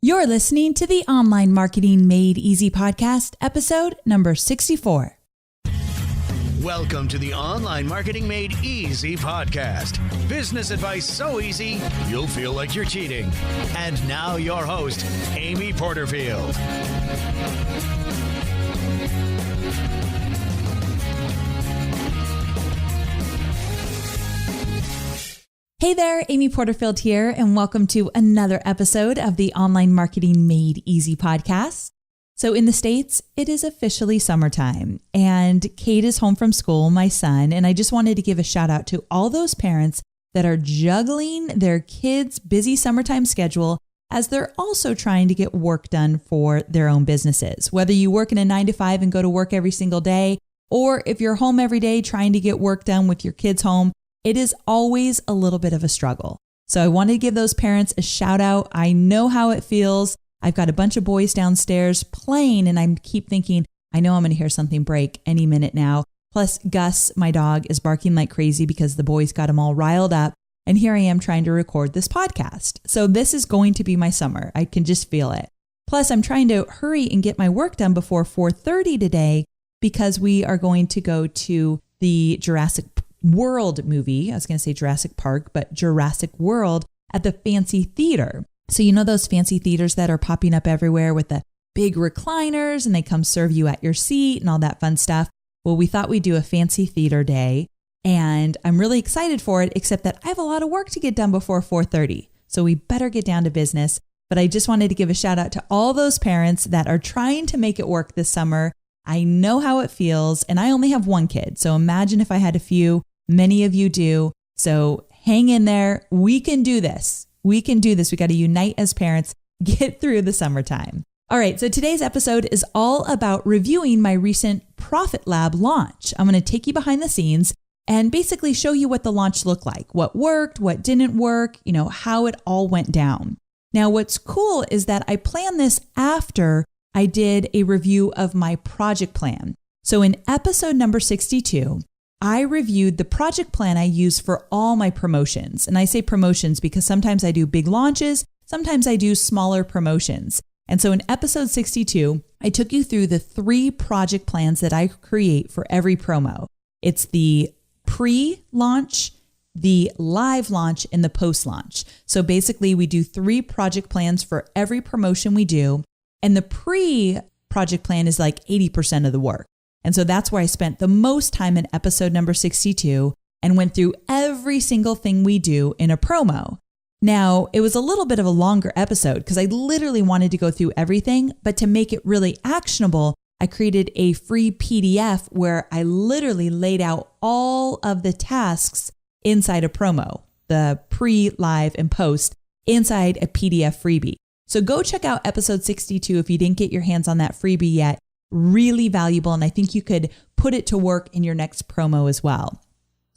You're listening to the Online Marketing Made Easy podcast, episode number 64. Welcome to the Online Marketing Made Easy podcast. Business advice so easy, you'll feel like you're cheating. And now your host, Amy Porterfield. Hey there, Amy Porterfield here, and welcome to another episode of the Online Marketing Made Easy podcast. So in the States, it is officially summertime, and Kate is home from school, my son, and I just wanted to give a shout out to all those parents that are juggling their kids' busy summertime schedule as they're also trying to get work done for their own businesses. Whether you work in a 9-to-5 and go to work every single day, or if you're home every day trying to get work done with your kids home, it is always a little bit of a struggle. So I wanted to give those parents a shout out. I know how it feels. I've got a bunch of boys downstairs playing and I keep thinking, I know I'm going to hear something break any minute now. Plus Gus, my dog, is barking like crazy because the boys got him all riled up. And here I am trying to record this podcast. So this is going to be my summer. I can just feel it. Plus I'm trying to hurry and get my work done before 4:30 today because we are going to go to the Jurassic World movie. I was going to say Jurassic Park, but Jurassic World at the Fancy Theater. So you know those fancy theaters that are popping up everywhere with the big recliners and they come serve you at your seat and all that fun stuff. Well, we thought we'd do a fancy theater day and I'm really excited for it, except that I have a lot of work to get done before 4:30. So we better get down to business. But I just wanted to give a shout out to all those parents that are trying to make it work this summer. I know how it feels and I only have one kid. So imagine if I had a few. Many of you do. So hang in there. We can do this. We can do this. We got to unite as parents, get through the summertime. All right. So today's episode is all about reviewing my recent Profit Lab launch. I'm going to take you behind the scenes and basically show you what the launch looked like, what worked, what didn't work, how it all went down. Now, what's cool is that I planned this after I did a review of my project plan. So in episode number 62, I reviewed the project plan I use for all my promotions. And I say promotions because sometimes I do big launches, sometimes I do smaller promotions. And so in episode 62, I took you through the 3 project plans that I create for every promo. It's the pre-launch, the live launch, and the post-launch. So basically we do 3 project plans for every promotion we do. And the pre-project plan is like 80% of the work. And so that's where I spent the most time in episode number 62 and went through every single thing we do in a promo. Now, it was a little bit of a longer episode because I literally wanted to go through everything, but to make it really actionable, I created a free PDF where I literally laid out all of the tasks inside a promo, the pre, live, and post inside a PDF freebie. So go check out episode 62 if you didn't get your hands on that freebie yet. Really valuable. And I think you could put it to work in your next promo as well.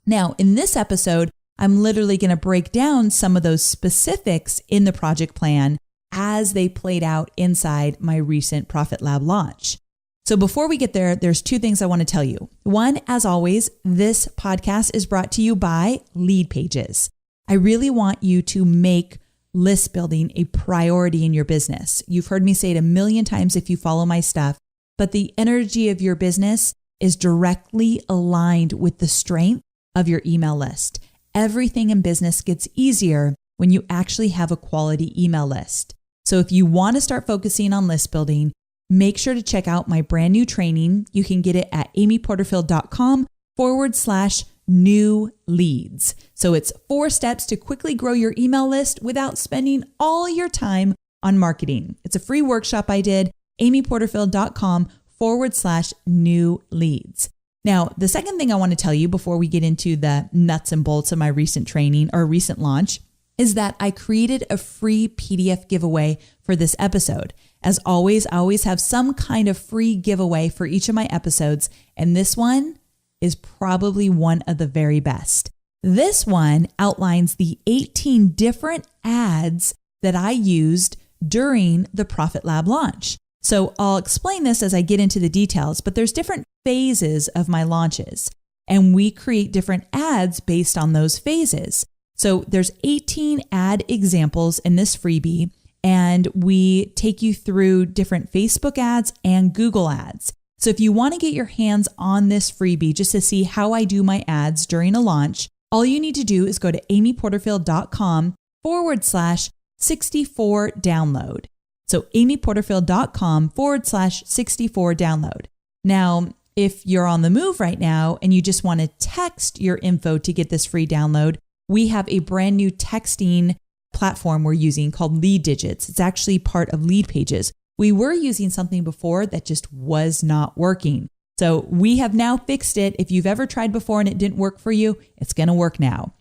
Now, in this episode, I'm literally going to break down some of those specifics in the project plan as they played out inside my recent Profit Lab launch. So before we get there, there's 2 things I want to tell you. One, as always, this podcast is brought to you by Lead Pages. I really want you to make list building a priority in your business. You've heard me say it a million times if you follow my stuff. But the energy of your business is directly aligned with the strength of your email list. Everything in business gets easier when you actually have a quality email list. So if you want to start focusing on list building, make sure to check out my brand new training. You can get it at amyporterfield.com/new leads. So it's 4 steps to quickly grow your email list without spending all your time on marketing. It's a free workshop I did. amyporterfield.com/new leads. Now, the second thing I want to tell you before we get into the nuts and bolts of my recent training or recent launch is that I created a free PDF giveaway for this episode. As always, I always have some kind of free giveaway for each of my episodes, and this one is probably one of the very best. This one outlines the 18 different ads that I used during the Profit Lab launch. So I'll explain this as I get into the details, but there's different phases of my launches and we create different ads based on those phases. So there's 18 ad examples in this freebie and we take you through different Facebook ads and Google ads. So if you want to get your hands on this freebie just to see how I do my ads during a launch, all you need to do is go to amyporterfield.com/64 download. So amyporterfield.com/64 download. Now, if you're on the move right now and you just want to text your info to get this free download, we have a brand new texting platform we're using called Lead Digits. It's actually part of Lead Pages. We were using something before that just was not working. So we have now fixed it. If you've ever tried before and it didn't work for you, it's going to work now.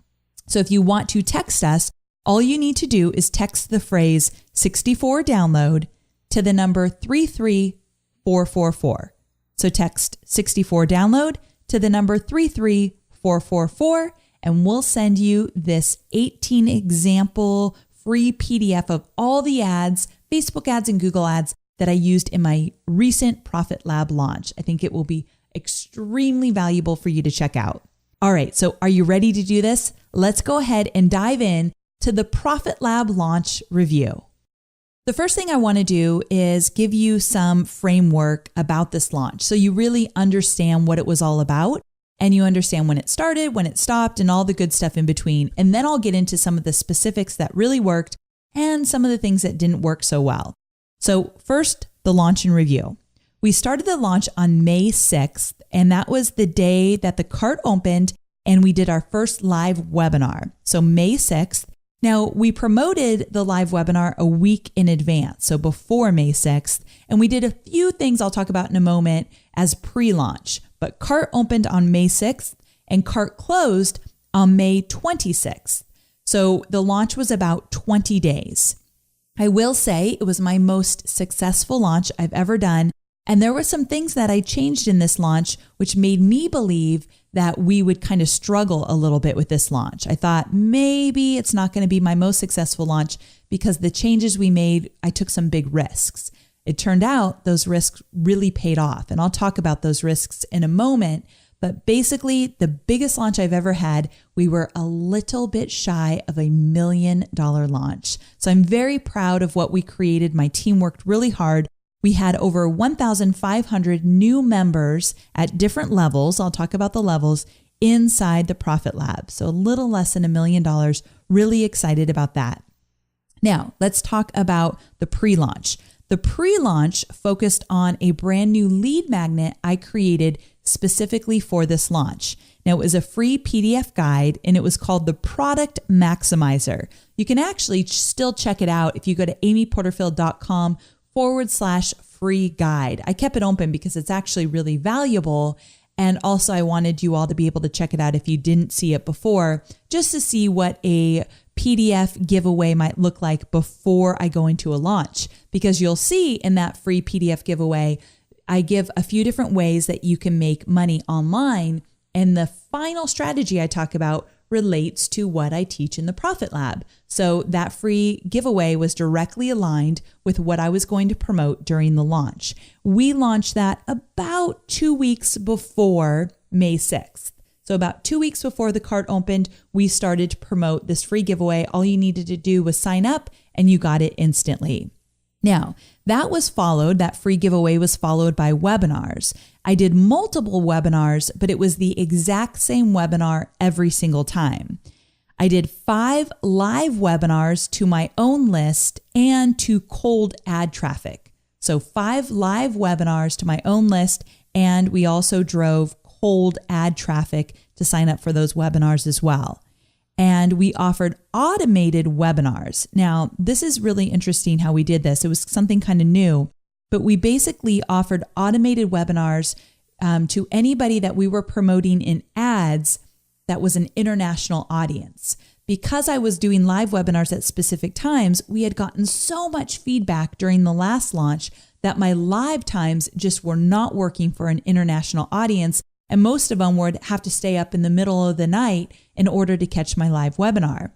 So if you want to text us, all you need to do is text the phrase 64 download to the number 33444. So text 64 download to the number 33444, and we'll send you this 18 example free PDF of all the ads, Facebook ads and Google ads that I used in my recent Profit Lab launch. I think it will be extremely valuable for you to check out. All right, so are you ready to do this? Let's go ahead and dive in to the Profit Lab launch review. The first thing I want to do is give you some framework about this launch so you really understand what it was all about and you understand when it started, when it stopped, and all the good stuff in between. And then I'll get into some of the specifics that really worked and some of the things that didn't work so well. So first, the launch and review. We started the launch on May 6th, and that was the day that the cart opened and we did our first live webinar. So May 6th. Now, we promoted the live webinar a week in advance, so before May 6th, and we did a few things I'll talk about in a moment as pre-launch. But cart opened on May 6th and cart closed on May 26th. So the launch was about 20 days. I will say it was my most successful launch I've ever done. And there were some things that I changed in this launch, which made me believe that we would kind of struggle a little bit with this launch. I thought maybe it's not going to be my most successful launch because the changes we made, I took some big risks. It turned out those risks really paid off. And I'll talk about those risks in a moment. But basically, the biggest launch I've ever had, we were a little bit shy of $1 million launch. So I'm very proud of what we created. My team worked really hard. We had over 1,500 new members at different levels. I'll talk about the levels inside the Profit Lab. So a little less than $1 million. Really excited about that. Now, let's talk about the pre-launch. The pre-launch focused on a brand new lead magnet I created specifically for this launch. Now, it was a free PDF guide and it was called the Product Maximizer. You can actually still check it out if you go to amyporterfield.com/free guide. I kept it open because it's actually really valuable. And also I wanted you all to be able to check it out if you didn't see it before, just to see what a PDF giveaway might look like before I go into a launch. Because you'll see in that free PDF giveaway, I give a few different ways that you can make money online. And the final strategy I talk about relates to what I teach in the Profit Lab. So that free giveaway was directly aligned with what I was going to promote during the launch. We launched that about 2 weeks before May 6th. So about 2 weeks before the cart opened, we started to promote this free giveaway. All you needed to do was sign up and you got it instantly. Now, that free giveaway was followed by webinars. I did multiple webinars, but it was the exact same webinar every single time. I did 5 live webinars to my own list and to cold ad traffic. So 5 live webinars to my own list, and we also drove cold ad traffic to sign up for those webinars as well. And we offered automated webinars. Now, this is really interesting how we did this. It was something kind of new, but we basically offered automated webinars to anybody that we were promoting in ads that was an international audience. Because I was doing live webinars at specific times, we had gotten so much feedback during the last launch that my live times just were not working for an international audience. And most of them would have to stay up in the middle of the night in order to catch my live webinar.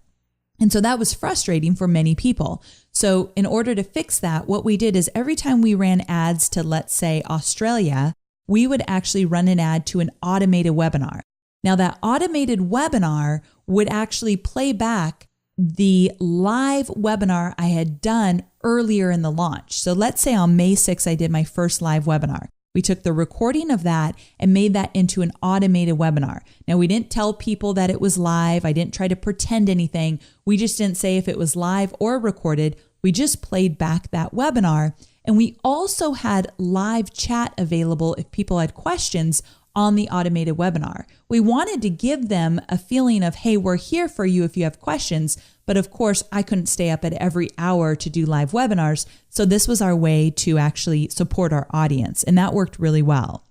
And so that was frustrating for many people. So in order to fix that, what we did is every time we ran ads to, let's say, Australia, we would actually run an ad to an automated webinar. Now that automated webinar would actually play back the live webinar I had done earlier in the launch. So let's say on May 6th, I did my first live webinar. We took the recording of that and made that into an automated webinar. Now, we didn't tell people that it was live. I didn't try to pretend anything. We just didn't say if it was live or recorded. We just played back that webinar. And we also had live chat available if people had questions on the automated webinar. We wanted to give them a feeling of, hey, we're here for you if you have questions. But of course, I couldn't stay up at every hour to do live webinars. So this was our way to actually support our audience. And that worked really well.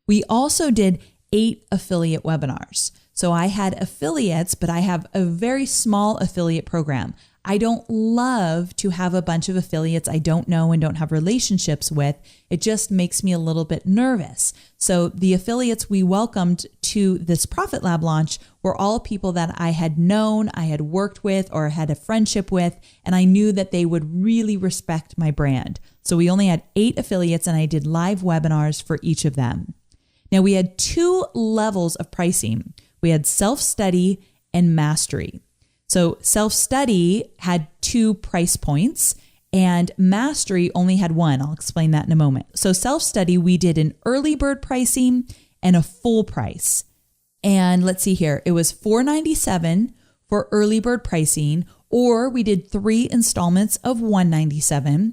We also did 8 affiliate webinars. So I had affiliates, but I have a very small affiliate program. I don't love to have a bunch of affiliates I don't know and don't have relationships with. It just makes me a little bit nervous. So the affiliates we welcomed to this Profit Lab launch were all people that I had known, I had worked with, or had a friendship with, and I knew that they would really respect my brand. So we only had 8 affiliates and I did live webinars for each of them. Now we had 2 levels of pricing. We had self-study and mastery. So self-study had 2 price points and mastery only had 1. I'll explain that in a moment. So self-study, we did an early bird pricing and a full price. And let's see here. It was $497 for early bird pricing, or we did 3 installments of $197.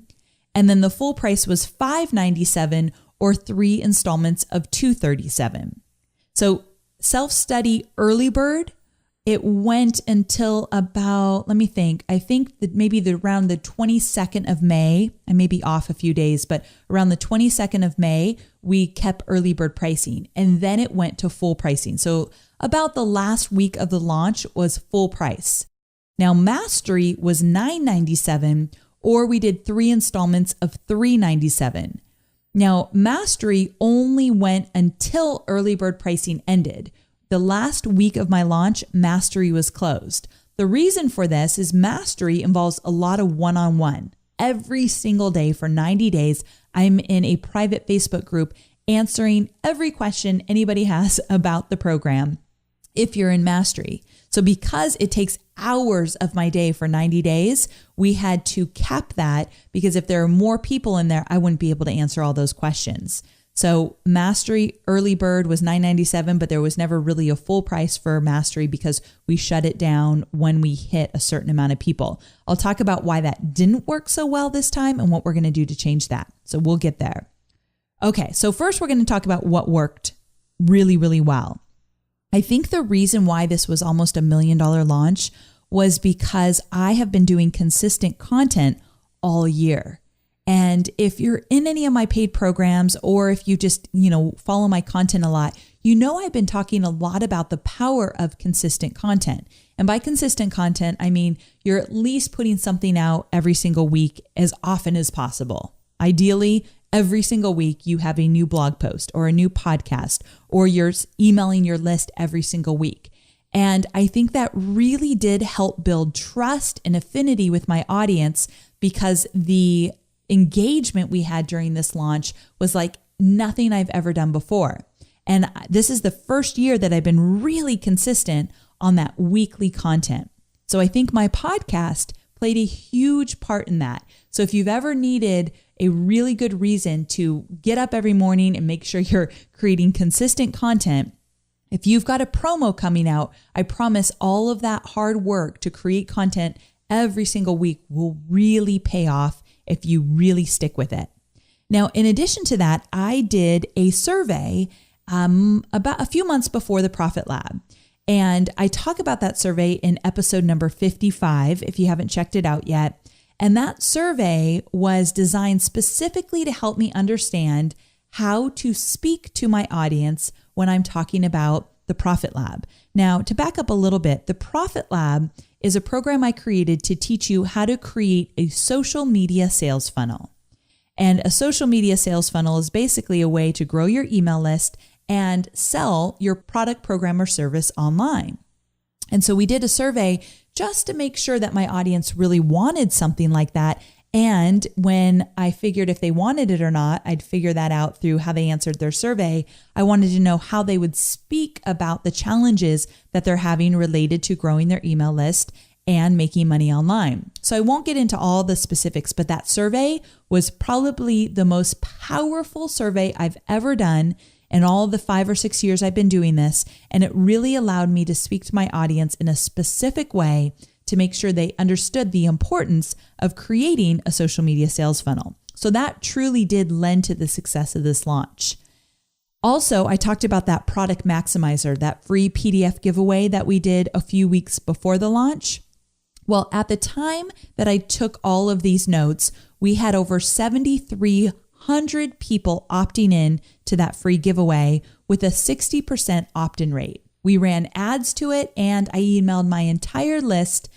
And then the full price was $597 or 3 installments of $237. So self-study early bird, it went until about, let me think, I think that maybe around the 22nd of May, I may be off a few days, but around the 22nd of May, we kept early bird pricing and then it went to full pricing. So about the last week of the launch was full price. Now mastery was $997 or we did 3 installments of $397. Now mastery only went until early bird pricing ended. The last week of my launch, mastery was closed. The reason for this is mastery involves a lot of one-on-one. Every single day for 90 days, I'm in a private Facebook group answering every question anybody has about the program if you're in mastery. So because it takes hours of my day for 90 days, we had to cap that because if there are more people in there, I wouldn't be able to answer all those questions. So mastery early bird was $997, but there was never really a full price for mastery because we shut it down when we hit a certain amount of people. I'll talk about why that didn't work so well this time and what we're going to do to change that. So we'll get there. Okay, so first we're going to talk about what worked really, really well. I think the reason why this was almost $1 million launch was because I have been doing consistent content all year. And if you're in any of my paid programs or if you just, follow my content a lot, I've been talking a lot about the power of consistent content. And by consistent content, I mean, you're at least putting something out every single week as often as possible. Ideally, every single week you have a new blog post or a new podcast, or you're emailing your list every single week. And I think that really did help build trust and affinity with my audience because the engagement we had during this launch was like nothing I've ever done before. And this is the first year that I've been really consistent on that weekly content. So I think my podcast played a huge part in that. So if you've ever needed a really good reason to get up every morning and make sure you're creating consistent content, if you've got a promo coming out, I promise all of that hard work to create content every single week will really pay off if you really stick with it. Now, in addition to that, I did a survey about a few months before the Profit Lab. And I talk about that survey in episode number 55, if you haven't checked it out yet. And that survey was designed specifically to help me understand how to speak to my audience when I'm talking about the Profit Lab. Now, to back up a little bit, the Profit Lab is a program I created to teach you how to create a social media sales funnel. And a social media sales funnel is basically a way to grow your email list and sell your product, program, or service online. And so we did a survey just to make sure that my audience really wanted something like that. And when I figured if they wanted it or not, I'd figure that out through how they answered their survey. I wanted to know how they would speak about the challenges that they're having related to growing their email list and making money online. So I won't get into all the specifics, but that survey was probably the most powerful survey I've ever done in all the 5 or 6 years I've been doing this. And it really allowed me to speak to my audience in a specific way to make sure they understood the importance of creating a social media sales funnel. So that truly did lend to the success of this launch. Also, I talked about that product maximizer, that free PDF giveaway that we did a few weeks before the launch. Well, at the time that I took all of these notes, we had over 7,300 people opting in to that free giveaway with a 60% opt-in rate. We ran ads to it, and I emailed my entire list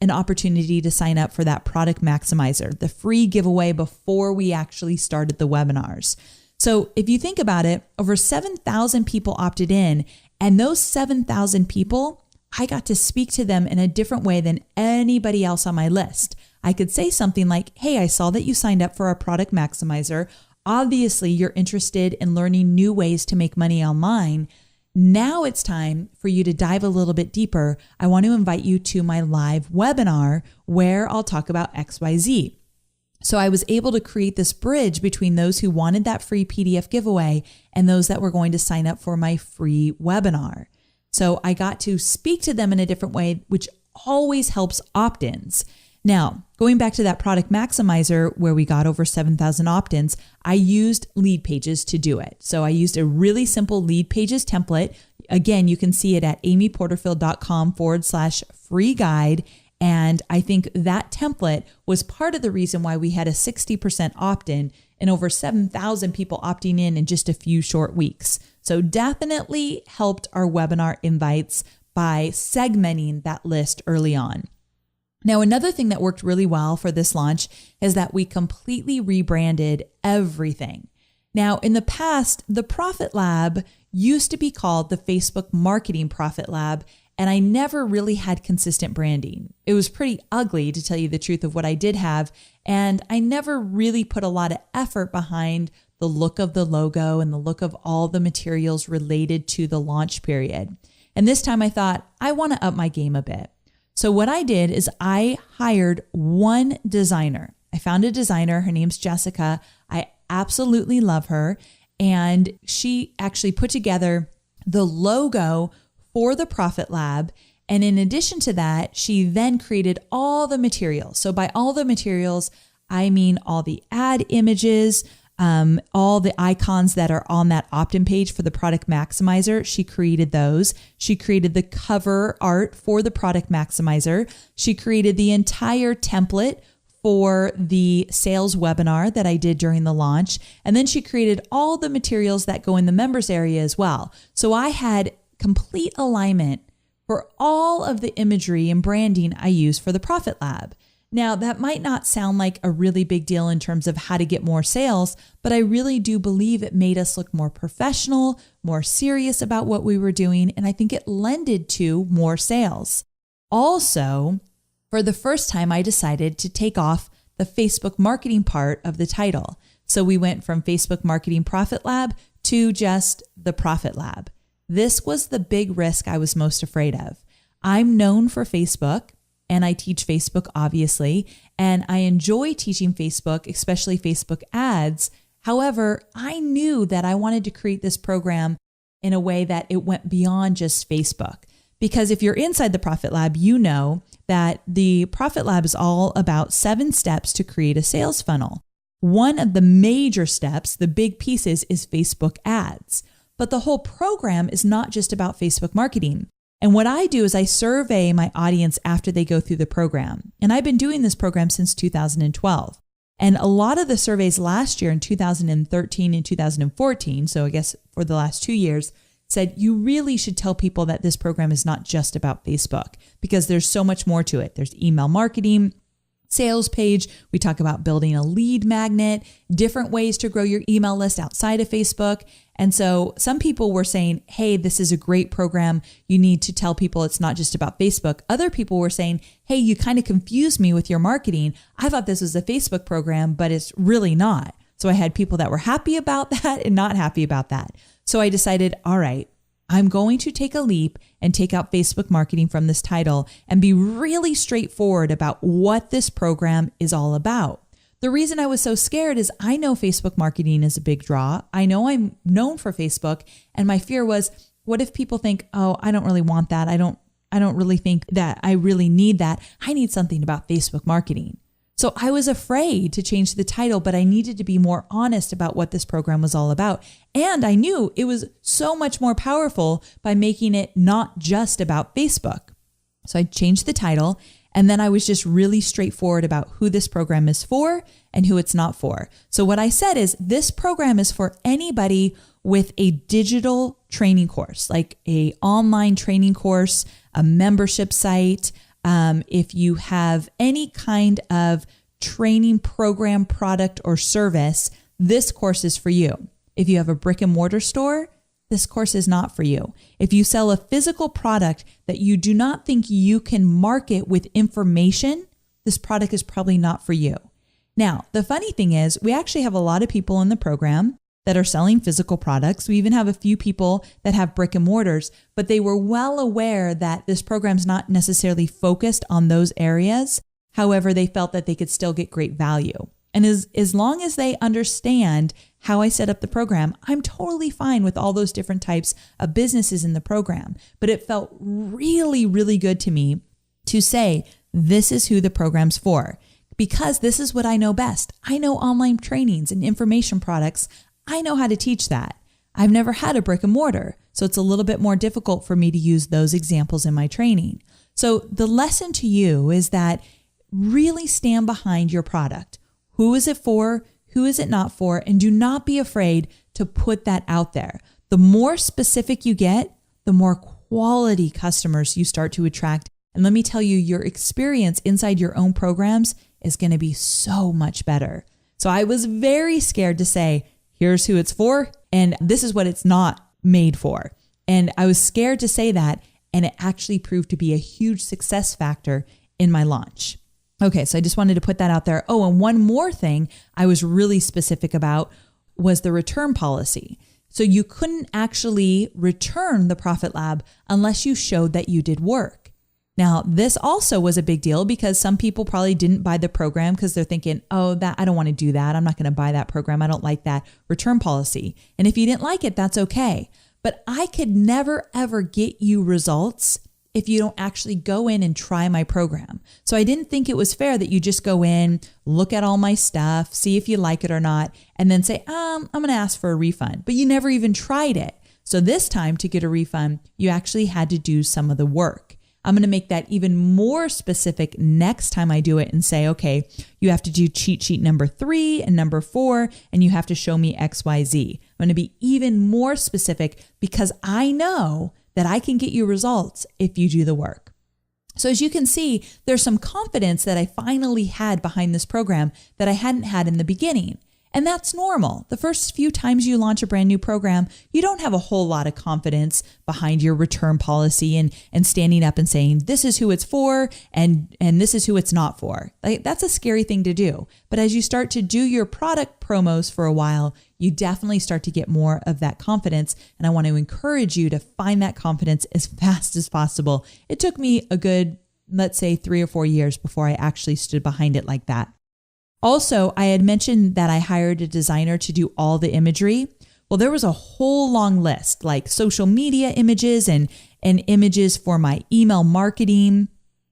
an opportunity to sign up for that product maximizer, the free giveaway before we actually started the webinars. So if you think about it, over 7,000 people opted in, and those 7,000 people, I got to speak to them in a different way than anybody else on my list. I could say something like, hey, I saw that you signed up for our product maximizer. Obviously, you're interested in learning new ways to make money online. Now it's time for you to dive a little bit deeper. I want to invite you to my live webinar where I'll talk about XYZ. So I was able to create this bridge between those who wanted that free PDF giveaway and those that were going to sign up for my free webinar. So I got to speak to them in a different way, which always helps opt-ins. Now, going back to that product maximizer where we got over 7,000 opt-ins, I used lead pages to do it. So I used a really simple lead pages template. Again, you can see it at amyporterfield.com/free guide. And I think that template was part of the reason why we had a 60% opt-in and over 7,000 people opting in just a few short weeks. So definitely helped our webinar invites by segmenting that list early on. Now, another thing that worked really well for this launch is that we completely rebranded everything. Now, in the past, the Profit Lab used to be called the Facebook Marketing Profit Lab, and I never really had consistent branding. It was pretty ugly, to tell you the truth, of what I did have, and I never really put a lot of effort behind the look of the logo and the look of all the materials related to the launch period. And this time I thought, I want to up my game a bit. So what I did is I hired one designer. I found a designer. Her name's Jessica. I absolutely love her. And she actually put together the logo for the Profit Lab. And in addition to that, she then created all the materials. So by all the materials, I mean all the ad images, all the icons that are on that opt-in page for the product maximizer. She created those. She created the cover art for the product maximizer. She created the entire template for the sales webinar that I did during the launch. And then she created all the materials that go in the members area as well. So I had complete alignment for all of the imagery and branding I use for the Profit Lab. Now, that might not sound like a really big deal in terms of how to get more sales, but I really do believe it made us look more professional, more serious about what we were doing, and I think it lended to more sales. Also, for the first time, I decided to take off the Facebook marketing part of the title. So we went from Facebook Marketing Profit Lab to just the Profit Lab. This was the big risk I was most afraid of. I'm known for Facebook, and I teach Facebook, obviously, and I enjoy teaching Facebook, especially Facebook ads. However, I knew that I wanted to create this program in a way that it went beyond just Facebook. Because if you're inside the Profit Lab, you know that the Profit Lab is all about 7 steps to create a sales funnel. One of the major steps, the big pieces, is Facebook ads. But the whole program is not just about Facebook marketing. And what I do is I survey my audience after they go through the program. And I've been doing this program since 2012. And a lot of the surveys last year in 2013 and 2014, so I guess for the last 2 years, said you really should tell people that this program is not just about Facebook because there's so much more to it. There's email marketing, sales page. We talk about building a lead magnet, different ways to grow your email list outside of Facebook. And so some people were saying, hey, this is a great program. You need to tell people it's not just about Facebook. Other people were saying, hey, you kind of confused me with your marketing. I thought this was a Facebook program, but it's really not. So I had people that were happy about that and not happy about that. So I decided, all right, I'm going to take a leap and take out Facebook marketing from this title and be really straightforward about what this program is all about. The reason I was so scared is I know Facebook marketing is a big draw. I know I'm known for Facebook, and my fear was, what if people think, oh, I don't really want that. I don't really think that I really need that. I need something about Facebook marketing. So I was afraid to change the title, but I needed to be more honest about what this program was all about. And I knew it was so much more powerful by making it not just about Facebook. So I changed the title, and then I was just really straightforward about who this program is for and who it's not for. So what I said is this program is for anybody with a digital training course, like an online training course, a membership site. If you have any kind of training program, product, or service, this course is for you. If you have a brick and mortar store, this course is not for you. If you sell a physical product that you do not think you can market with information, this product is probably not for you. Now, the funny thing is we actually have a lot of people in the program that are selling physical products. We even have a few people that have brick and mortars, but they were well aware that this program's not necessarily focused on those areas. However, they felt that they could still get great value. And as long as they understand how I set up the program, I'm totally fine with all those different types of businesses in the program. But it felt really, really good to me to say, this is who the program's for, because this is what I know best. I know online trainings and information products. I know how to teach that. I've never had a brick and mortar, so it's a little bit more difficult for me to use those examples in my training. So the lesson to you is that really stand behind your product. Who is it for? Who is it not for? And do not be afraid to put that out there. The more specific you get, the more quality customers you start to attract. And let me tell you, your experience inside your own programs is going to be so much better. So I was very scared to say, here's who it's for, and this is what it's not made for. And I was scared to say that, and it actually proved to be a huge success factor in my launch. Okay, so I just wanted to put that out there. Oh, and one more thing I was really specific about was the return policy. So you couldn't actually return the Profit Lab unless you showed that you did work. Now, this also was a big deal because some people probably didn't buy the program because they're thinking, oh, that I don't want to do that. I'm not going to buy that program. I don't like that return policy. And if you didn't like it, that's okay. But I could never, ever get you results if you don't actually go in and try my program. So I didn't think it was fair that you just go in, look at all my stuff, see if you like it or not, and then say, I'm going to ask for a refund. But you never even tried it. So this time to get a refund, you actually had to do some of the work. I'm going to make that even more specific next time I do it and say, okay, you have to do cheat sheet number 3 and number 4, and you have to show me XYZ. I'm going to be even more specific because I know that I can get you results if you do the work. So as you can see, there's some confidence that I finally had behind this program that I hadn't had in the beginning. And that's normal. The first few times you launch a brand new program, you don't have a whole lot of confidence behind your return policy and standing up and saying, this is who it's for and this is who it's not for. Like, that's a scary thing to do. But as you start to do your product promos for a while, you definitely start to get more of that confidence. And I want to encourage you to find that confidence as fast as possible. It took me a good, let's say, 3 or 4 years before I actually stood behind it like that. Also, I had mentioned that I hired a designer to do all the imagery. Well, there was a whole long list, like social media images and images for my email marketing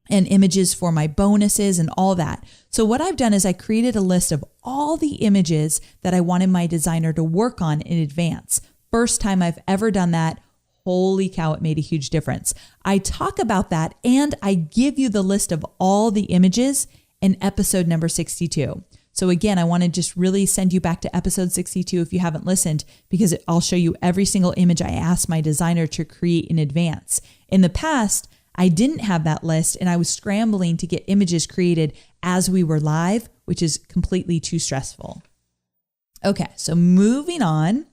and images for my bonuses and all that. So what I've done is I created a list of all the images that I wanted my designer to work on in advance. First time I've ever done that. Holy cow, it made a huge difference. I talk about that and I give you the list of all the images in episode number 62. So again, I want to just really send you back to episode 62 if you haven't listened, because I'll show you every single image I asked my designer to create in advance. In the past, I didn't have that list and I was scrambling to get images created as we were live, which is completely too stressful. Okay, so moving on.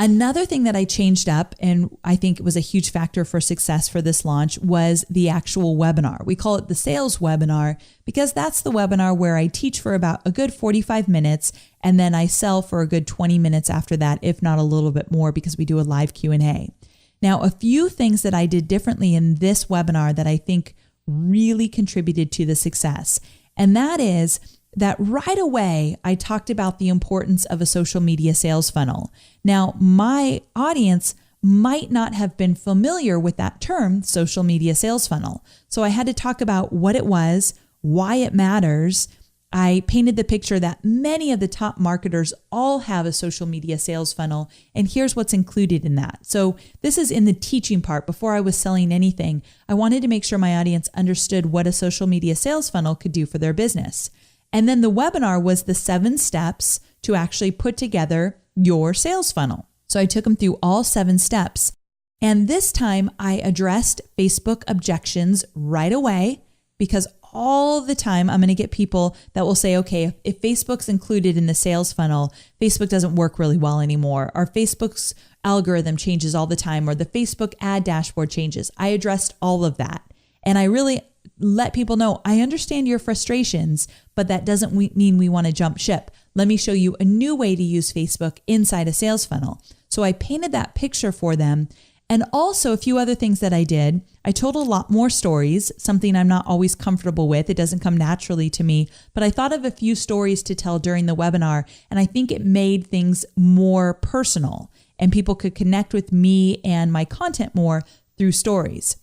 Another thing that I changed up, and I think it was a huge factor for success for this launch, was the actual webinar. We call it the sales webinar because that's the webinar where I teach for about a good 45 minutes and then I sell for a good 20 minutes after that, if not a little bit more, because we do a live Q&A. Now, a few things that I did differently in this webinar that I think really contributed to the success, and that is that right away, I talked about the importance of a social media sales funnel. Now, my audience might not have been familiar with that term, social media sales funnel. So I had to talk about what it was, why it matters. I painted the picture that many of the top marketers all have a social media sales funnel, and here's what's included in that. So this is in the teaching part. Before I was selling anything, I wanted to make sure my audience understood what a social media sales funnel could do for their business. And then the webinar was the 7 steps to actually put together your sales funnel. So I took them through all 7 steps. And this time I addressed Facebook objections right away, because all the time I'm going to get people that will say, okay, if Facebook's included in the sales funnel, Facebook doesn't work really well anymore, or Facebook's algorithm changes all the time, or the Facebook ad dashboard changes. I addressed all of that. And I really let people know, I understand your frustrations, but that doesn't mean we want to jump ship. Let me show you a new way to use Facebook inside a sales funnel. So I painted that picture for them. And also a few other things that I did. I told a lot more stories, something I'm not always comfortable with. It doesn't come naturally to me, but I thought of a few stories to tell during the webinar, and I think it made things more personal and people could connect with me and my content more through stories.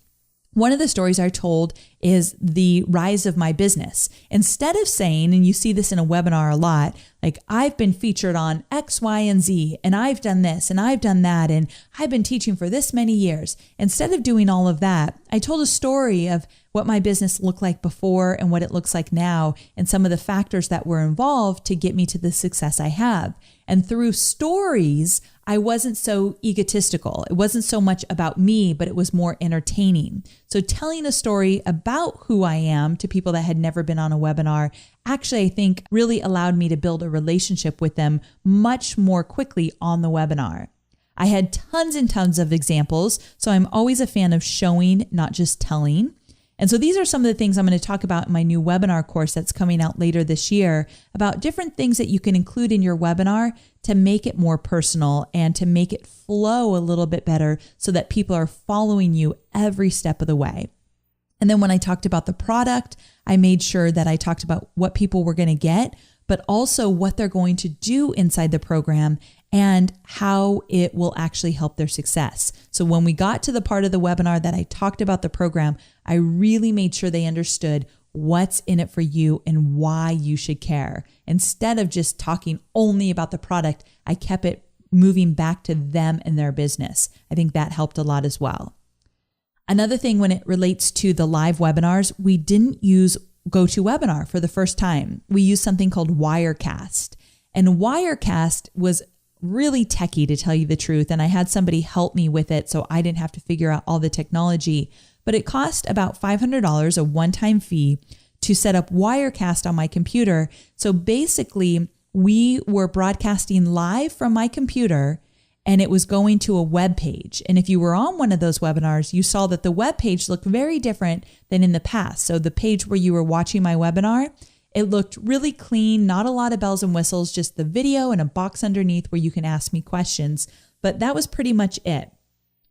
One of the stories I told is the rise of my business. Instead of saying, and you see this in a webinar a lot, like I've been featured on X, Y, and Z, and I've done this and I've done that, and I've been teaching for this many years. Instead of doing all of that, I told a story of what my business looked like before and what it looks like now, and some of the factors that were involved to get me to the success I have. And through stories, I wasn't so egotistical. It wasn't so much about me, but it was more entertaining. So telling a story about who I am to people that had never been on a webinar actually, I think, really allowed me to build a relationship with them much more quickly on the webinar. I had tons and tons of examples, so I'm always a fan of showing, not just telling. And so these are some of the things I'm going to talk about in my new webinar course that's coming out later this year, about different things that you can include in your webinar to make it more personal and to make it flow a little bit better so that people are following you every step of the way. And then when I talked about the product, I made sure that I talked about what people were going to get, but also what they're going to do inside the program and how it will actually help their success. So when we got to the part of the webinar that I talked about the program, I really made sure they understood what's in it for you and why you should care. Instead of just talking only about the product, I kept it moving back to them and their business. I think that helped a lot as well. Another thing when it relates to the live webinars, we didn't use GoToWebinar for the first time. We used something called Wirecast. And Wirecast was really techie, to tell you the truth. And I had somebody help me with it, so I didn't have to figure out all the technology. But it cost about $500, a one-time fee, to set up Wirecast on my computer. So basically, we were broadcasting live from my computer, and it was going to a web page. And if you were on one of those webinars, you saw that the web page looked very different than in the past. So the page where you were watching my webinar, it looked really clean, not a lot of bells and whistles, just the video and a box underneath where you can ask me questions. But that was pretty much it.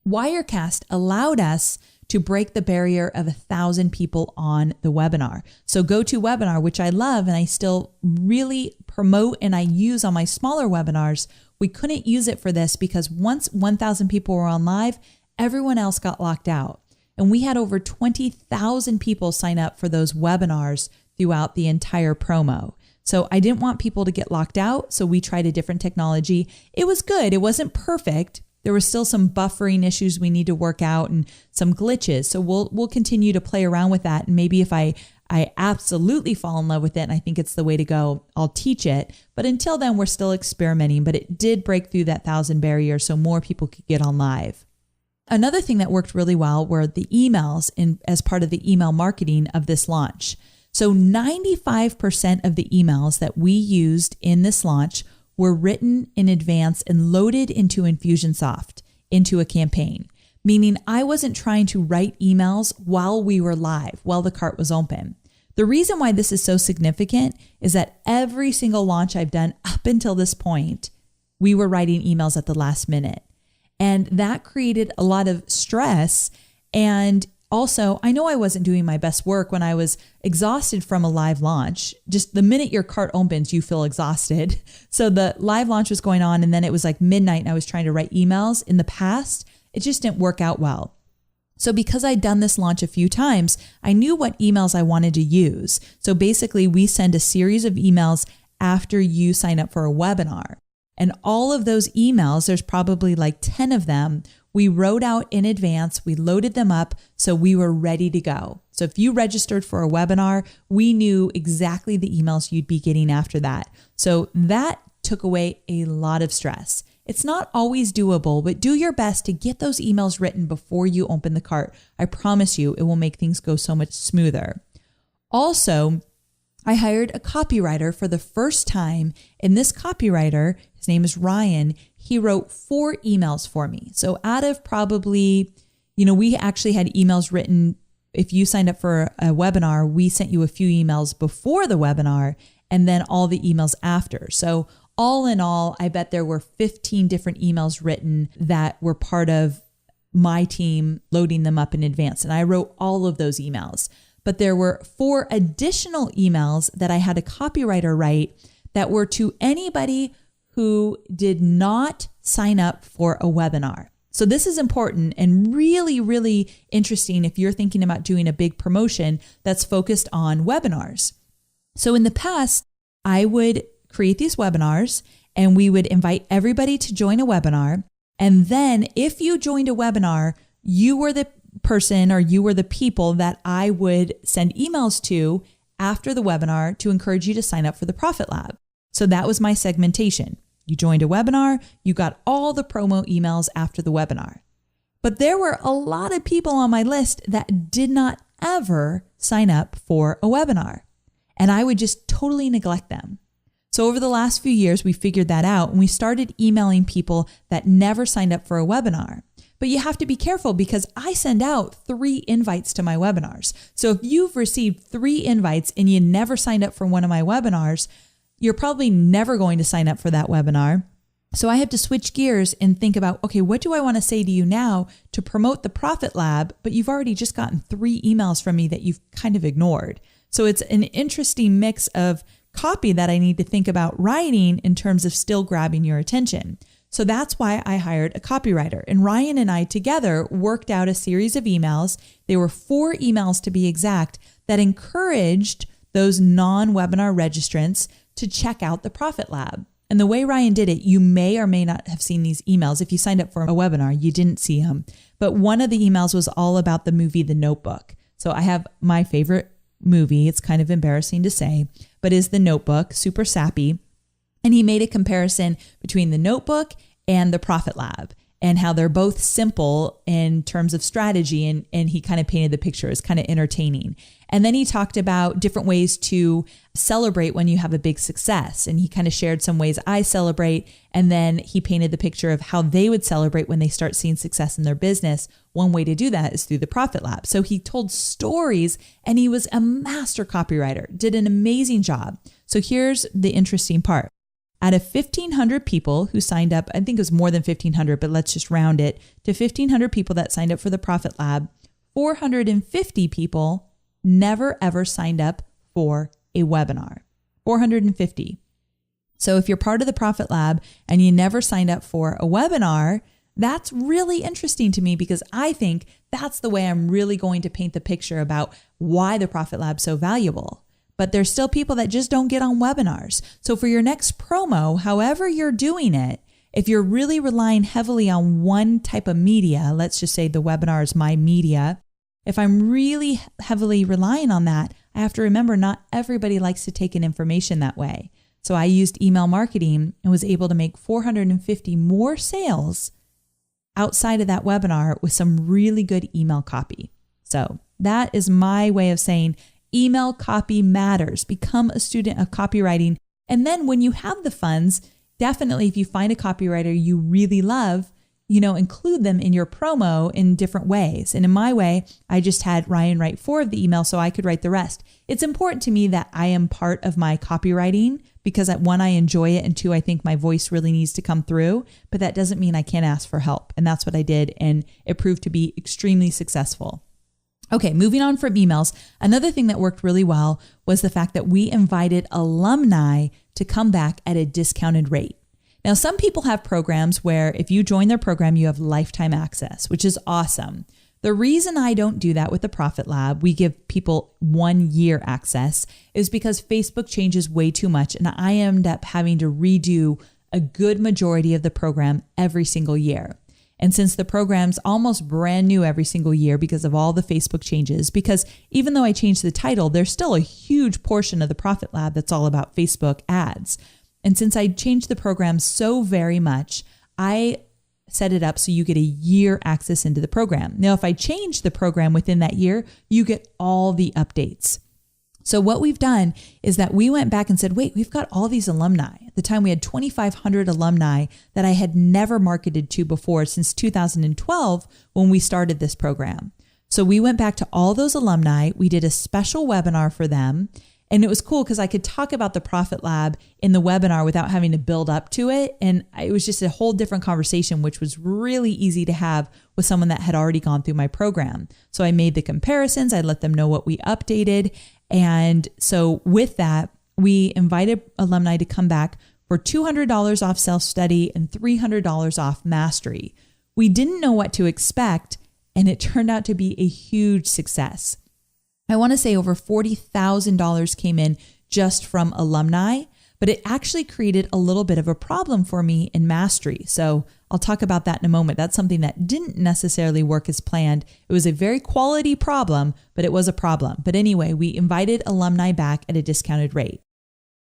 Wirecast allowed us to break the barrier of 1,000 people on the webinar. So GoToWebinar, which I love and I still really promote and I use on my smaller webinars, we couldn't use it for this because once 1,000 people were on live, everyone else got locked out. And we had over 20,000 people sign up for those webinars throughout the entire promo. So I didn't want people to get locked out, so we tried a different technology. It was good. It wasn't perfect. There were still some buffering issues we need to work out and some glitches. So we'll continue to play around with that. And maybe if I absolutely fall in love with it and I think it's the way to go, I'll teach it. But until then, we're still experimenting. But it did break through that 1,000 barrier so more people could get on live. Another thing that worked really well were the emails as part of the email marketing of this launch. So 95% of the emails that we used in this launch were written in advance and loaded into Infusionsoft, into a campaign, meaning I wasn't trying to write emails while we were live, while the cart was open. The reason why this is so significant is that every single launch I've done up until this point, we were writing emails at the last minute. And that created a lot of stress. And also, I know I wasn't doing my best work when I was exhausted from a live launch. Just the minute your cart opens, you feel exhausted. So the live launch was going on, and then it was like midnight and I was trying to write emails. In the past, it just didn't work out well. So because I'd done this launch a few times, I knew what emails I wanted to use. So basically, we send a series of emails after you sign up for a webinar. And all of those emails, there's probably like 10 of them, we wrote out in advance, we loaded them up, so we were ready to go. So if you registered for a webinar, we knew exactly the emails you'd be getting after that. So that took away a lot of stress. It's not always doable, but do your best to get those emails written before you open the cart. I promise you, it will make things go so much smoother. Also, I hired a copywriter for the first time, and this copywriter, his name is Ryan, he wrote 4 emails for me. So out of probably, we actually had emails written. If you signed up for a webinar, we sent you a few emails before the webinar and then all the emails after. So all in all, I bet there were 15 different emails written that were part of my team loading them up in advance. And I wrote all of those emails. But there were 4 additional emails that I had a copywriter write that were to anybody who did not sign up for a webinar. So this is important and really, really interesting if you're thinking about doing a big promotion that's focused on webinars. So in the past, I would create these webinars and we would invite everybody to join a webinar. And then if you joined a webinar, you were the person or you were the people that I would send emails to after the webinar to encourage you to sign up for the Profit Lab. So that was my segmentation. You joined a webinar, you got all the promo emails after the webinar. But there were a lot of people on my list that did not ever sign up for a webinar. And I would just totally neglect them. So over the last few years, we figured that out and we started emailing people that never signed up for a webinar. But you have to be careful because I send out 3 invites to my webinars. So if you've received 3 invites and you never signed up for one of my webinars, you're probably never going to sign up for that webinar. So I have to switch gears and think about, okay, what do I want to say to you now to promote the Profit Lab? But you've already just gotten 3 emails from me that you've kind of ignored. So it's an interesting mix of copy that I need to think about writing in terms of still grabbing your attention. So that's why I hired a copywriter. And Ryan and I together worked out a series of emails. They were 4 emails to be exact that encouraged those non-webinar registrants to check out the Profit Lab. And the way Ryan did it, you may or may not have seen these emails. If you signed up for a webinar, you didn't see them. But one of the emails was all about the movie The Notebook. So I have my favorite movie. It's kind of embarrassing to say, but is The Notebook, super sappy. And he made a comparison between The Notebook and the Profit Lab and how they're both simple in terms of strategy. And he kind of painted the picture as kind of entertaining. And then he talked about different ways to celebrate when you have a big success. And he kind of shared some ways I celebrate. And then he painted the picture of how they would celebrate when they start seeing success in their business. One way to do that is through the Profit Lab. So he told stories and he was a master copywriter, did an amazing job. So here's the interesting part. Out of 1,500 people who signed up, I think it was more than 1,500, but let's just round it to 1,500 people that signed up for the Profit Lab, 450 people never ever signed up for a webinar. 450. So if you're part of the Profit Lab and you never signed up for a webinar, that's really interesting to me because I think that's the way I'm really going to paint the picture about why the Profit Lab is so valuable. But there's still people that just don't get on webinars. So for your next promo, however you're doing it, if you're really relying heavily on one type of media, let's just say the webinar is my media. If I'm really heavily relying on that, I have to remember not everybody likes to take in information that way. So I used email marketing and was able to make 450 more sales outside of that webinar with some really good email copy. So that is my way of saying email copy matters. Become a student of copywriting. And then when you have the funds, definitely if you find a copywriter you really love, include them in your promo in different ways. And in my way, I just had Ryan write 4 of the emails so I could write the rest. It's important to me that I am part of my copywriting because one, I enjoy it, and two, I think my voice really needs to come through, but that doesn't mean I can't ask for help. And that's what I did. And it proved to be extremely successful. Okay, moving on from emails. Another thing that worked really well was the fact that we invited alumni to come back at a discounted rate. Now, some people have programs where if you join their program, you have lifetime access, which is awesome. The reason I don't do that with the Profit Lab, we give people 1 year access, is because Facebook changes way too much and I end up having to redo a good majority of the program every single year. And since the program's almost brand new every single year because of all the Facebook changes, because even though I changed the title, there's still a huge portion of the Profit Lab that's all about Facebook ads. And since I changed the program so very much, I set it up so you get a year access into the program. Now, if I change the program within that year, you get all the updates. So what we've done is that we went back and said, wait, we've got all these alumni. At the time we had 2,500 alumni that I had never marketed to before since 2012 when we started this program. So we went back to all those alumni. We did a special webinar for them. And it was cool because I could talk about the Profit Lab in the webinar without having to build up to it. And it was just a whole different conversation, which was really easy to have with someone that had already gone through my program. So I made the comparisons. I let them know what we updated. And so with that, we invited alumni to come back for $200 off self-study and $300 off mastery. We didn't know what to expect, and it turned out to be a huge success. I want to say over $40,000 came in just from alumni, but it actually created a little bit of a problem for me in mastery. So I'll talk about that in a moment. That's something that didn't necessarily work as planned. It was a very quality problem, but it was a problem. But anyway, we invited alumni back at a discounted rate.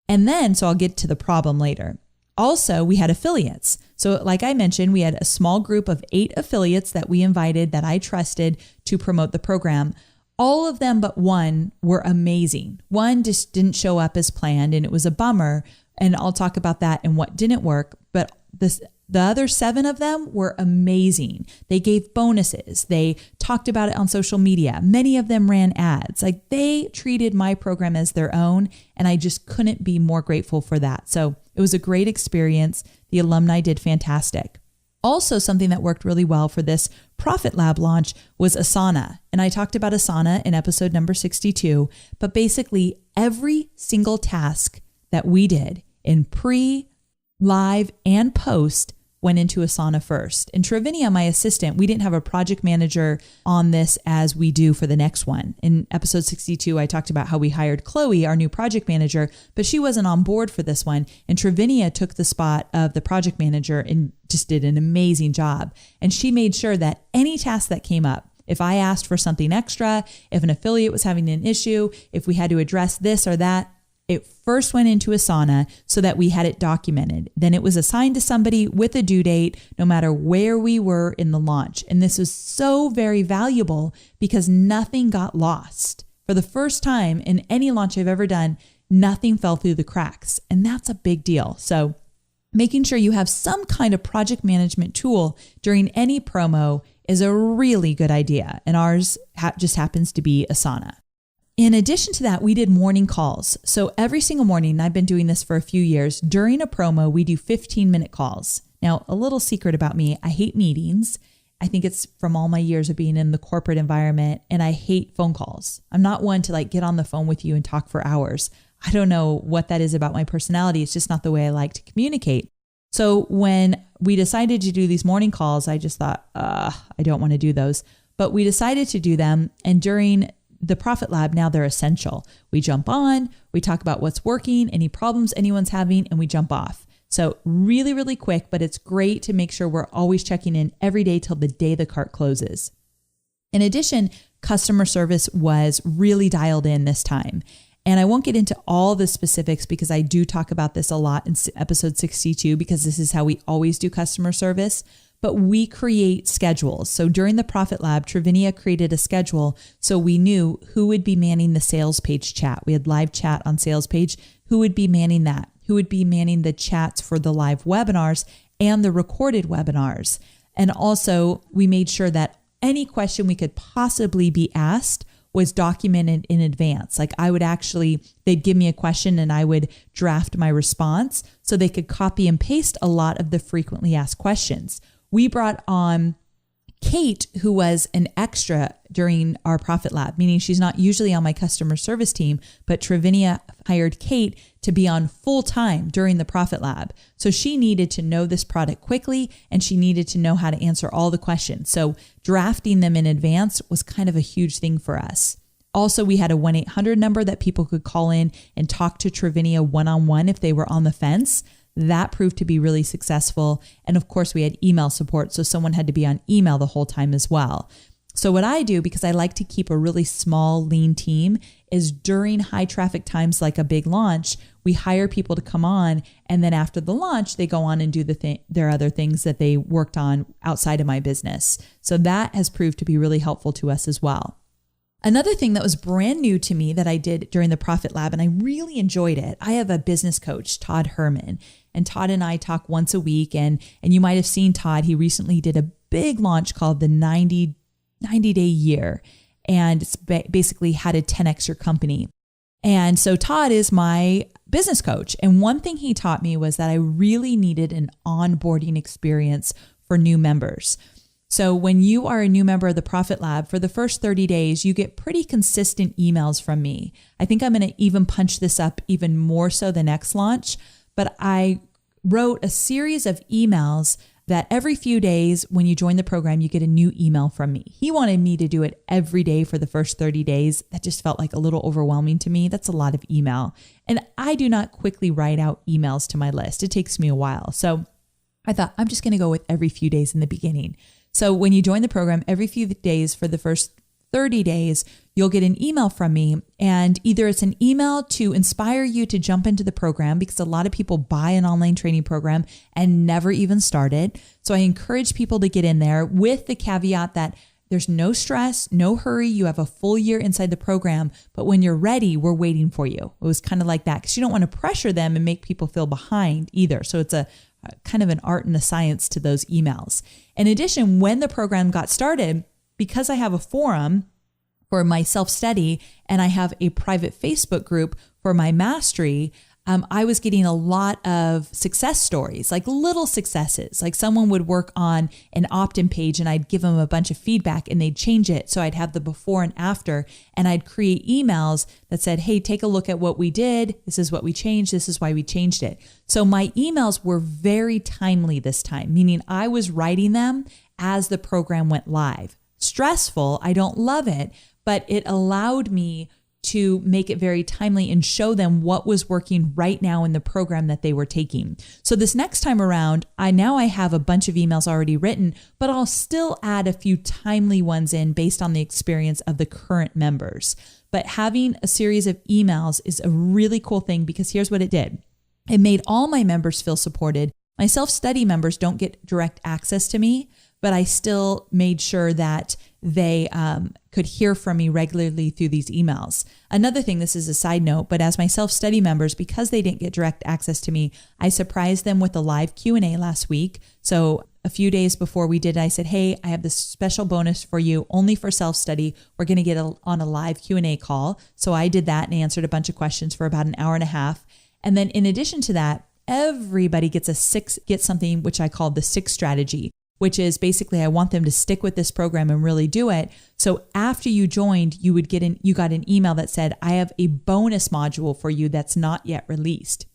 And then, so I'll get to the problem later. Also, we had affiliates. So like I mentioned, we had a small group of 8 affiliates that we invited that I trusted to promote the program. All of them but one were amazing. One just didn't show up as planned and it was a bummer. And I'll talk about that and what didn't work. But the other 7 of them were amazing. They gave bonuses. They talked about it on social media. Many of them ran ads. Like they treated my program as their own. And I just couldn't be more grateful for that. So it was a great experience. The alumni did fantastic. Also, something that worked really well for this Profit Lab launch was Asana. And I talked about Asana in episode number 62, but basically every single task that we did in pre, live, and post went into Asana first. In Travinia, my assistant, we didn't have a project manager on this as we do for the next one. In episode 62, I talked about how we hired Chloe, our new project manager, but she wasn't on board for this one. And Travinia took the spot of the project manager and just did an amazing job. And she made sure that any task that came up, if I asked for something extra, if an affiliate was having an issue, if we had to address this or that, it first went into Asana so that we had it documented. Then it was assigned to somebody with a due date, no matter where we were in the launch. And this was so very valuable because nothing got lost. For the first time in any launch I've ever done, nothing fell through the cracks. And that's a big deal. So making sure you have some kind of project management tool during any promo is a really good idea. And ours just happens to be Asana. In addition to that, we did morning calls. So every single morning, and I've been doing this for a few years, during a promo, we do 15-minute calls. Now, a little secret about me, I hate meetings. I think it's from all my years of being in the corporate environment, and I hate phone calls. I'm not one to get on the phone with you and talk for hours. I don't know what that is about my personality. It's just not the way I like to communicate. So when we decided to do these morning calls, I just thought, I don't want to do those. But we decided to do them, and during the Profit Lab, now they're essential. We jump on, we talk about what's working, any problems anyone's having, and we jump off. So really, really quick, but it's great to make sure we're always checking in every day till the day the cart closes. In addition, customer service was really dialed in this time. And I won't get into all the specifics because I do talk about this a lot in episode 62 because this is how we always do customer service. But we create schedules. So during the Profit Lab, Travinia created a schedule so we knew who would be manning the sales page chat. We had live chat on sales page. Who would be manning that? Who would be manning the chats for the live webinars and the recorded webinars? And also we made sure that any question we could possibly be asked was documented in advance. Like they'd give me a question and I would draft my response so they could copy and paste a lot of the frequently asked questions. We brought on Kate, who was an extra during our Profit Lab, meaning she's not usually on my customer service team, but Trivinia hired Kate to be on full time during the Profit Lab. So she needed to know this product quickly and she needed to know how to answer all the questions. So drafting them in advance was kind of a huge thing for us. Also, we had a 1-800 number that people could call in and talk to Trivinia one-on-one if they were on the fence. That proved to be really successful. And of course, we had email support, so someone had to be on email the whole time as well. So what I do, because I like to keep a really small, lean team, is during high traffic times like a big launch, we hire people to come on. And then after the launch, they go on and do their other things that they worked on outside of my business. So that has proved to be really helpful to us as well. Another thing that was brand new to me that I did during the Profit Lab, and I really enjoyed it. I have a business coach, Todd Herman, and Todd and I talk once a week. And you might have seen Todd. He recently did a big launch called the 90-day year. And it's basically how to 10x your company. And so Todd is my business coach. And one thing he taught me was that I really needed an onboarding experience for new members. So when you are a new member of the Profit Lab, for the first 30 days, you get pretty consistent emails from me. I think I'm going to even punch this up even more so the next launch. But I wrote a series of emails that every few days when you join the program, you get a new email from me. He wanted me to do it every day for the first 30 days. That just felt like a little overwhelming to me. That's a lot of email. And I do not quickly write out emails to my list. It takes me a while. So I thought I'm just going to go with every few days in the beginning. So when you join the program, every few days for the first 30 days, you'll get an email from me. And either it's an email to inspire you to jump into the program, because a lot of people buy an online training program and never even start it. So I encourage people to get in there with the caveat that there's no stress, no hurry. You have a full year inside the program, but when you're ready, we're waiting for you. It was kind of like that because you don't want to pressure them and make people feel behind either. So it's a kind of an art and a science to those emails. In addition, when the program got started, because I have a forum for my self-study and I have a private Facebook group for my mastery, I was getting a lot of success stories, like little successes. Like someone would work on an opt-in page and I'd give them a bunch of feedback and they'd change it. So I'd have the before and after, and I'd create emails that said, hey, take a look at what we did. This is what we changed. This is why we changed it. So my emails were very timely this time, meaning I was writing them as the program went live. Stressful. I don't love it, but it allowed me to make it very timely and show them what was working right now in the program that they were taking. So this next time around, I have a bunch of emails already written, but I'll still add a few timely ones in based on the experience of the current members. But having a series of emails is a really cool thing because here's what it did. It made all my members feel supported. My self-study members don't get direct access to me, but I still made sure that they could hear from me regularly through these emails. Another thing, this is a side note, but as my self-study members, because they didn't get direct access to me, I surprised them with a live Q&A last week. So a few days before we did, I said, hey, I have this special bonus for you only for self-study. We're going to get on a live Q&A call. So I did that and answered a bunch of questions for about an hour and a half. And then in addition to that, everybody gets something which I call the 6 strategy, which is basically I want them to stick with this program and really do it. So after you joined, you got an email that said, I have a bonus module for you that's not yet released.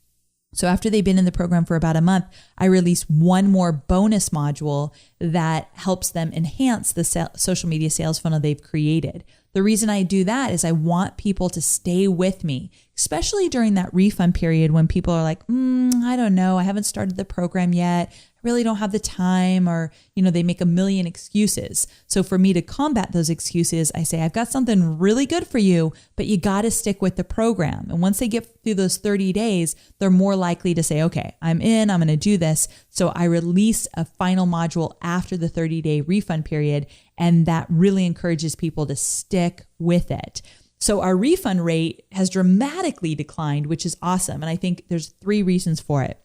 So after they've been in the program for about a month, I release one more bonus module that helps them enhance the social media sales funnel they've created. The reason I do that is I want people to stay with me, especially during that refund period when people are like, I don't know, I haven't started the program yet. I really don't have the time, or, they make a million excuses. So for me to combat those excuses, I say, I've got something really good for you, but you got to stick with the program. And once they get through those 30 days, they're more likely to say, okay, I'm in, I'm going to do this. So I release a final module after the 30-day refund period, and that really encourages people to stick with it. So our refund rate has dramatically declined, which is awesome. And I think there's 3 reasons for it.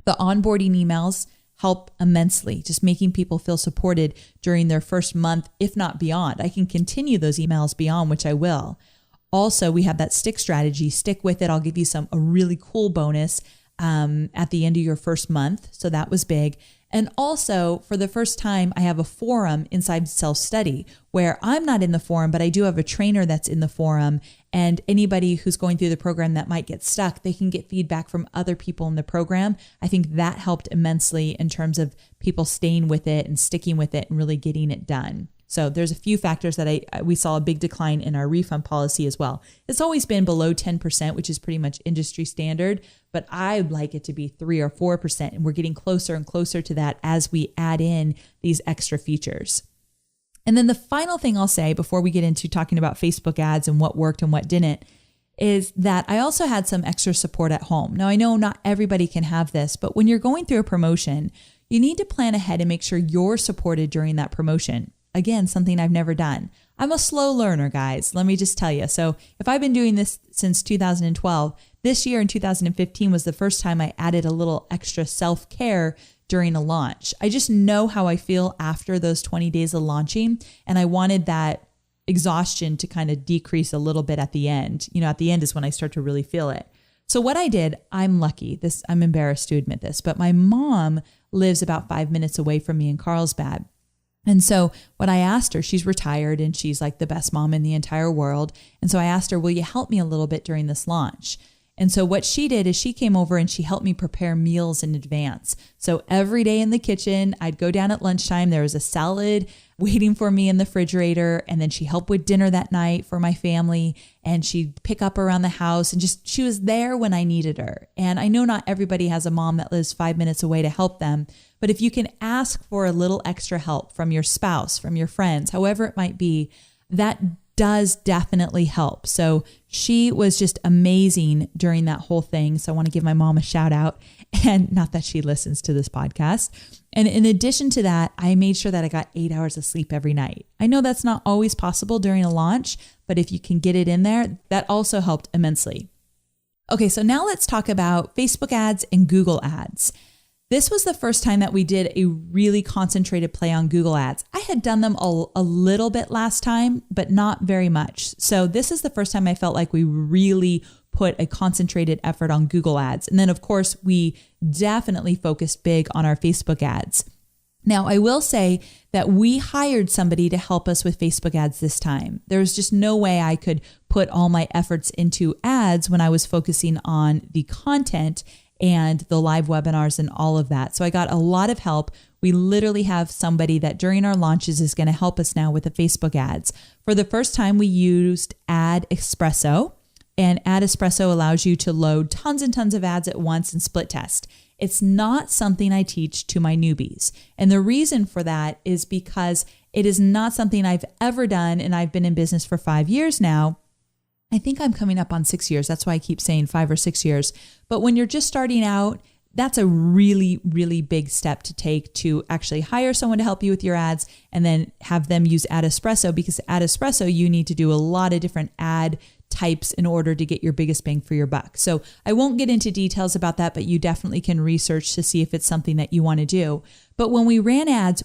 The onboarding emails help immensely, just making people feel supported during their first month, if not beyond. I can continue those emails beyond, which I will. Also, we have that stick strategy. Stick with it. I'll give you a really cool bonus at the end of your first month. So that was big. And also, for the first time, I have a forum inside Self-Study where I'm not in the forum, but I do have a trainer that's in the forum. And anybody who's going through the program that might get stuck, they can get feedback from other people in the program. I think that helped immensely in terms of people staying with it and sticking with it and really getting it done. So there's a few factors that we saw a big decline in our refund policy as well. It's always been below 10%, which is pretty much industry standard, but I'd like it to be 3 or 4%. And we're getting closer and closer to that as we add in these extra features. And then the final thing I'll say before we get into talking about Facebook ads and what worked and what didn't is that I also had some extra support at home. Now, I know not everybody can have this, but when you're going through a promotion, you need to plan ahead and make sure you're supported during that promotion. Again, something I've never done. I'm a slow learner, guys. Let me just tell you. So if I've been doing this since 2012, this year in 2015 was the first time I added a little extra self-care during a launch. I just know how I feel after those 20 days of launching. And I wanted that exhaustion to kind of decrease a little bit at the end. At the end is when I start to really feel it. So what I did, I'm lucky. I'm embarrassed to admit this, but my mom lives about 5 minutes away from me in Carlsbad. And so what I asked her, she's retired and she's like the best mom in the entire world. And so I asked her, will you help me a little bit during this launch? And so what she did is she came over and she helped me prepare meals in advance. So every day in the kitchen, I'd go down at lunchtime. There was a salad waiting for me in the refrigerator. And then she helped with dinner that night for my family. And she'd pick up around the house and she was there when I needed her. And I know not everybody has a mom that lives 5 minutes away to help them. But if you can ask for a little extra help from your spouse, from your friends, however it might be, that does definitely help. So she was just amazing during that whole thing. So I want to give my mom a shout out, and not that she listens to this podcast. And in addition to that, I made sure that I got 8 hours of sleep every night. I know that's not always possible during a launch, but if you can get it in there, that also helped immensely. Okay, so now let's talk about Facebook ads and Google ads. This was the first time that we did a really concentrated play on Google ads. I had done them a little bit last time, but not very much. So this is the first time I felt like we really put a concentrated effort on Google ads. And then of course, we definitely focused big on our Facebook ads. Now, I will say that we hired somebody to help us with Facebook ads this time. There was just no way I could put all my efforts into ads when I was focusing on the content and the live webinars and all of that. So I got a lot of help. We literally have somebody that during our launches is going to help us now with the Facebook ads. For the first time, we used Ad Espresso, and Ad Espresso allows you to load tons and tons of ads at once and split test. It's not something I teach to my newbies. And the reason for that is because it is not something I've ever done, and I've been in business for 5 years now. I think I'm coming up on 6 years. That's why I keep saying 5 or 6 years. But when you're just starting out, that's a really, really big step to take to actually hire someone to help you with your ads and then have them use Ad Espresso, because Ad Espresso, you need to do a lot of different ad types in order to get your biggest bang for your buck. So I won't get into details about that, but you definitely can research to see if it's something that you want to do. But when we ran ads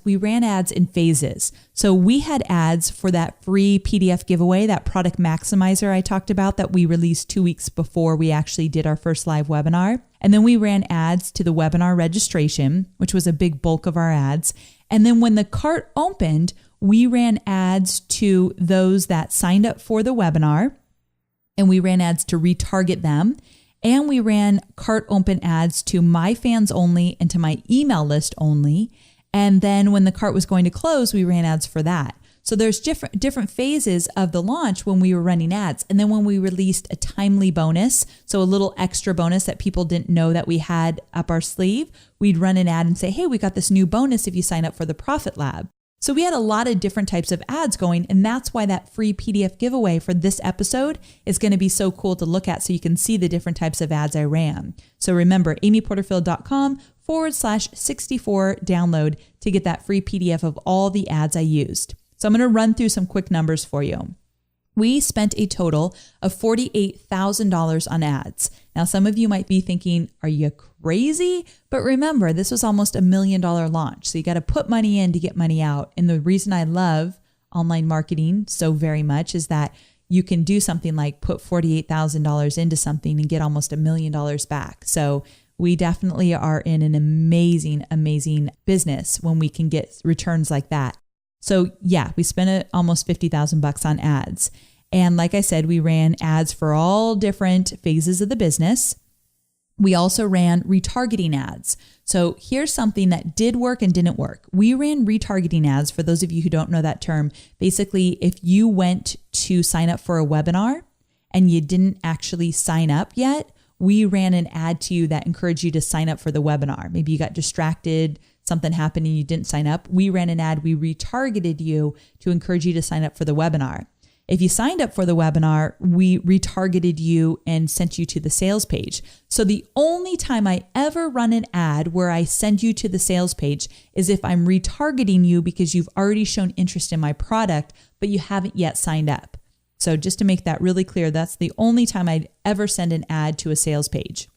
in phases. So we had ads for that free PDF giveaway, that product maximizer I talked about that we released 2 weeks before we actually did our first live webinar. And then we ran ads to the webinar registration, which was a big bulk of our ads. And then when the cart opened, we ran ads to those that signed up for the webinar, and we ran ads to retarget them. And we ran cart open ads to my fans only and to my email list only. And then when the cart was going to close, we ran ads for that. So there's different phases of the launch when we were running ads. And then when we released a timely bonus, so a little extra bonus that people didn't know that we had up our sleeve, we'd run an ad and say, hey, we got this new bonus if you sign up for the Profit Lab. So we had a lot of different types of ads going, and that's why that free PDF giveaway for this episode is going to be so cool to look at, so you can see the different types of ads I ran. So remember, amyporterfield.com/64 download to get that free PDF of all the ads I used. So I'm going to run through some quick numbers for you. We spent a total of $48,000 on ads. Now, some of you might be thinking, are you crazy? But remember, this was almost $1 million launch. So you got to put money in to get money out. And the reason I love online marketing so very much is that you can do something like put $48,000 into something and get almost $1 million back. So we definitely are in an amazing, amazing business when we can get returns like that. So yeah, we spent almost $50,000 on ads. And like I said, we ran ads for all different phases of the business. We also ran retargeting ads. So here's something that did work and didn't work. We ran retargeting ads. For those of you who don't know that term, basically if you went to sign up for a webinar and you didn't actually sign up yet, we ran an ad to you that encouraged you to sign up for the webinar. Maybe you got distracted, something happened and you didn't sign up. We ran an ad, we retargeted you to encourage you to sign up for the webinar. If you signed up for the webinar, we retargeted you and sent you to the sales page. So the only time I ever run an ad where I send you to the sales page is if I'm retargeting you because you've already shown interest in my product, but you haven't yet signed up. So just to make that really clear, that's the only time I'd ever send an ad to a sales page.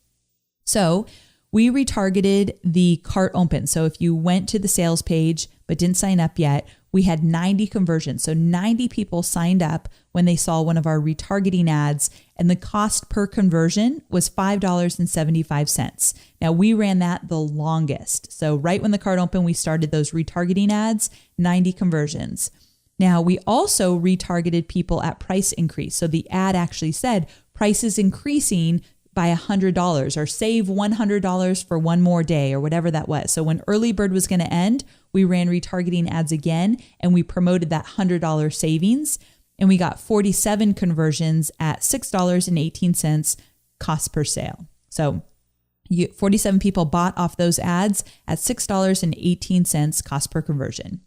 So we retargeted the cart open. So if you went to the sales page but didn't sign up yet, we had 90 conversions. So 90 people signed up when they saw one of our retargeting ads, and the cost per conversion was $5.75. Now we ran that the longest. So right when the cart opened, we started those retargeting ads, 90 conversions. Now we also retargeted people at price increase. So the ad actually said price is increasing by $100 or save $100 for one more day or whatever that was. So when early bird was going to end, we ran retargeting ads again and we promoted that $100 savings, and we got 47 conversions at $6.18 cost per sale. So 47 people bought off those ads at $6.18 cost per conversion.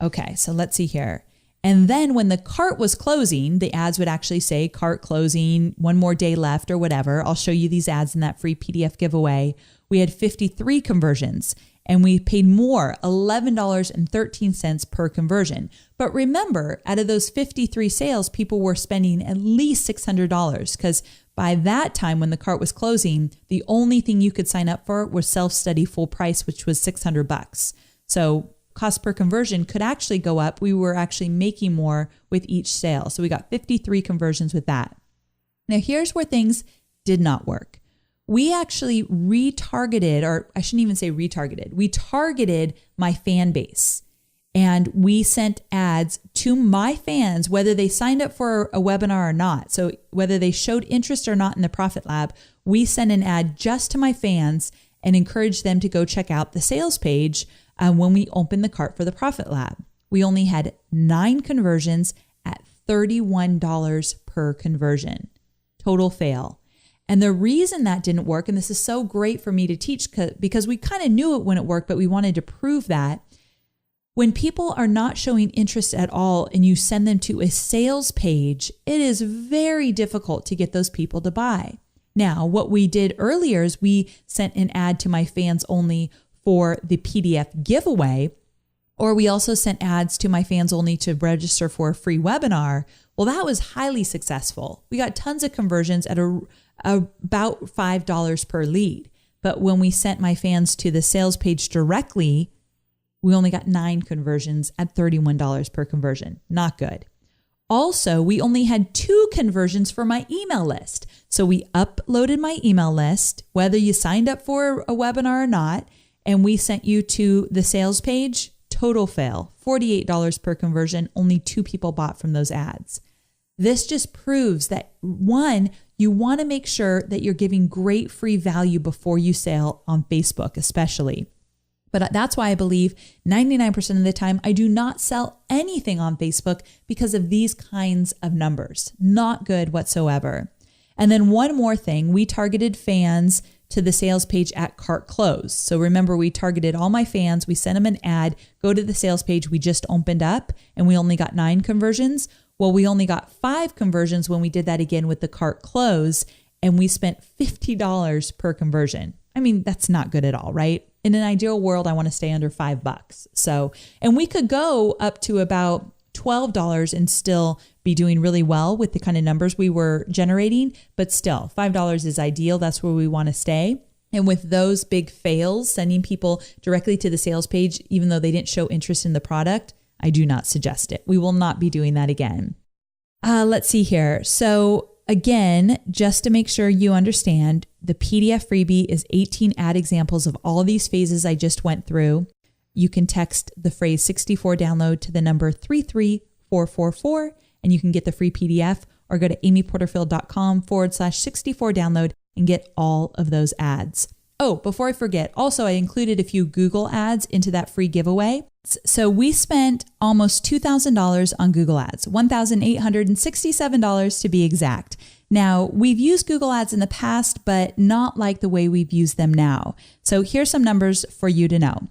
Okay, so let's see here. And then when the cart was closing, the ads would actually say cart closing, one more day left or whatever. I'll show you these ads in that free PDF giveaway. We had 53 conversions and we paid more, $11.13 per conversion. But remember, out of those 53 sales, people were spending at least $600 because by that time when the cart was closing, the only thing you could sign up for was self-study full price, which was $600. So cost per conversion could actually go up. We were actually making more with each sale. So we got 53 conversions with that. Now here's where things did not work. We actually retargeted, or I shouldn't even say retargeted. We targeted my fan base and we sent ads to my fans, whether they signed up for a webinar or not. So whether they showed interest or not in the Profit Lab, we sent an ad just to my fans and encouraged them to go check out the sales page when we opened the cart for the Profit Lab. We only had 9 conversions at $31 per conversion. Total fail. And the reason that didn't work, and this is so great for me to teach because we kind of knew it when it worked, but we wanted to prove that when people are not showing interest at all and you send them to a sales page, it is very difficult to get those people to buy. Now, what we did earlier is we sent an ad to my fans only for the PDF giveaway, or we also sent ads to my fans only to register for a free webinar. Well, that was highly successful. We got tons of conversions at about $5 per lead. But when we sent my fans to the sales page directly, we only got 9 conversions at $31 per conversion. Not good. Also, we only had 2 conversions for my email list. So we uploaded my email list, whether you signed up for a webinar or not, and we sent you to the sales page. Total fail, $48 per conversion. Only 2 people bought from those ads. This just proves that, one, you want to make sure that you're giving great free value before you sell on Facebook, especially. But that's why I believe 99% of the time I do not sell anything on Facebook because of these kinds of numbers. Not good whatsoever. And then one more thing, we targeted fans to the sales page at cart close. So remember, we targeted all my fans. We sent them an ad, go to the sales page we just opened up, and we only got 9 conversions. Well, we only got 5 conversions when we did that again with the cart close, and we spent $50 per conversion. I mean, that's not good at all, right? In an ideal world, I want to stay under $5. So, and we could go up to about $12 and still be doing really well with the kind of numbers we were generating. But still, $5 is ideal. That's where we want to stay. And with those big fails, sending people directly to the sales page, even though they didn't show interest in the product, I do not suggest it. We will not be doing that again. Let's see here. So again, just to make sure you understand, the PDF freebie is 18 ad examples of all of these phases I just went through. You can text the phrase 64 download to the number 33444 and you can get the free PDF, or go to amyporterfield.com/64 download and get all of those ads. Oh, before I forget, also I included a few Google ads into that free giveaway. So we spent almost $2,000 on Google ads, $1,867 to be exact. Now, we've used Google ads in the past, but not like the way we've used them now. So here's some numbers for you to know.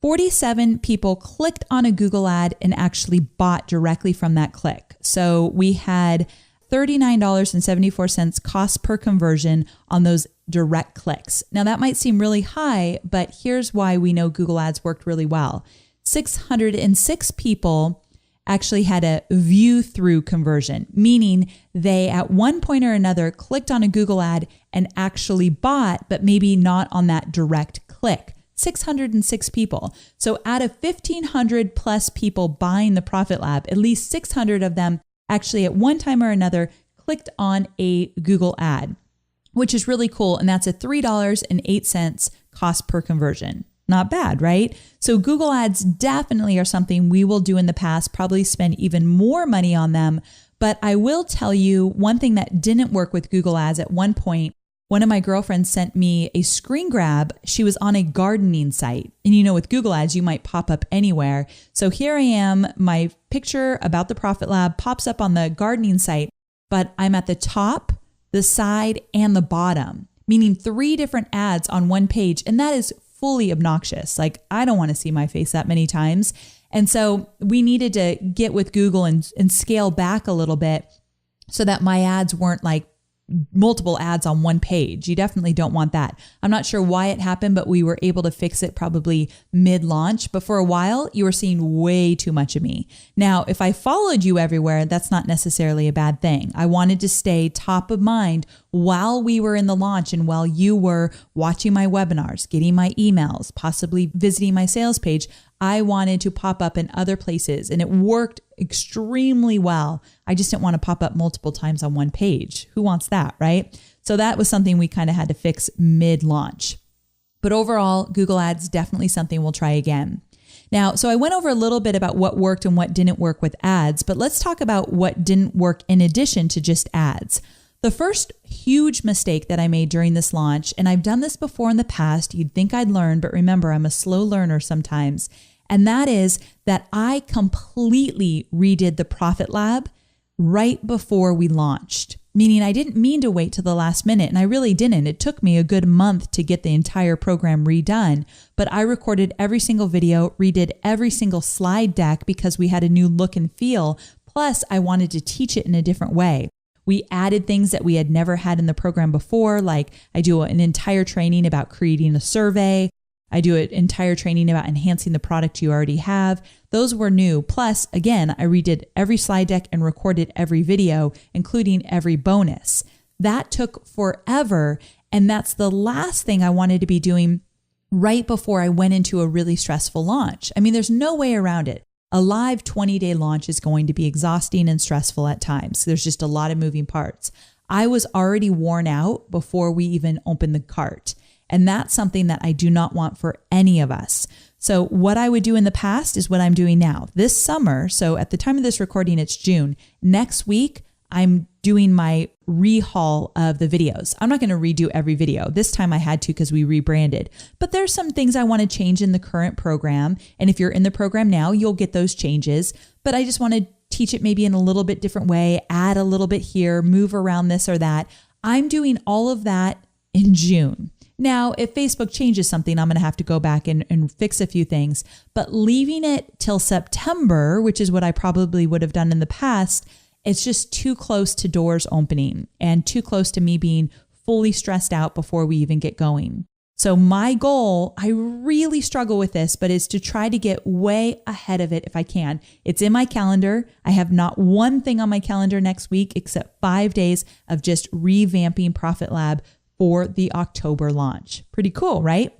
47 people clicked on a Google ad and actually bought directly from that click. So we had $39.74 cost per conversion on those direct clicks. Now that might seem really high, but here's why we know Google ads worked really well. 606 people actually had a view through conversion, meaning they at one point or another clicked on a Google ad and actually bought, but maybe not on that direct click. 606 people. So out of 1,500 plus people buying the Profit Lab, at least 600 of them actually at one time or another clicked on a Google ad, which is really cool. And that's a $3.08 cost per conversion. Not bad, right? So Google ads definitely are something we will do in the past, probably spend even more money on them. But I will tell you one thing that didn't work with Google ads at one point. One of my girlfriends sent me a screen grab. She was on a gardening site. And you know, with Google ads, you might pop up anywhere. So here I am, my picture about the Profit Lab pops up on the gardening site, but I'm at the top, the side, and the bottom, meaning 3 different ads on one page. And that is fully obnoxious. Like, I don't want to see my face that many times. And so we needed to get with Google and scale back a little bit so that my ads weren't like multiple ads on one page. You definitely don't want that. I'm not sure why it happened, but we were able to fix it probably mid-launch. But for a while, you were seeing way too much of me. Now, if I followed you everywhere, that's not necessarily a bad thing. I wanted to stay top of mind while we were in the launch and while you were watching my webinars, getting my emails, possibly visiting my sales page. I wanted to pop up in other places and it worked extremely well. I just didn't want to pop up multiple times on one page. Who wants that, right? So that was something we kind of had to fix mid-launch. But overall, Google ads, definitely something we'll try again. Now, so I went over a little bit about what worked and what didn't work with ads, but let's talk about what didn't work in addition to just ads. The first huge mistake that I made during this launch, and I've done this before in the past, you'd think I'd learn, but remember, I'm a slow learner sometimes. And that is that I completely redid the Profit Lab right before we launched, meaning I didn't mean to wait till the last minute, and I really didn't. It took me a good month to get the entire program redone, but I recorded every single video, redid every single slide deck because we had a new look and feel. Plus, I wanted to teach it in a different way. We added things that we had never had in the program before, like I do an entire training about creating a survey. I do an entire training about enhancing the product you already have. Those were new. Plus, again, I redid every slide deck and recorded every video, including every bonus. That took forever. And that's the last thing I wanted to be doing right before I went into a really stressful launch. I mean, there's no way around it. A live 20-day launch is going to be exhausting and stressful at times. There's just a lot of moving parts. I was already worn out before we even opened the cart. And that's something that I do not want for any of us. So what I would do in the past is what I'm doing now. This summer, so at the time of this recording, it's June. Next week, I'm doing my rehaul of the videos. I'm not going to redo every video. This time I had to because we rebranded. But there's some things I want to change in the current program. And if you're in the program now, you'll get those changes. But I just want to teach it maybe in a little bit different way, add a little bit here, move around this or that. I'm doing all of that in June. Now, if Facebook changes something, I'm going to have to go back and fix a few things. But leaving it till September, which is what I probably would have done in the past, it's just too close to doors opening and too close to me being fully stressed out before we even get going. So my goal, I really struggle with this, but is to try to get way ahead of it if I can. It's in my calendar. I have not one thing on my calendar next week except 5 days of just revamping Profit Lab for the October launch. Pretty cool, right?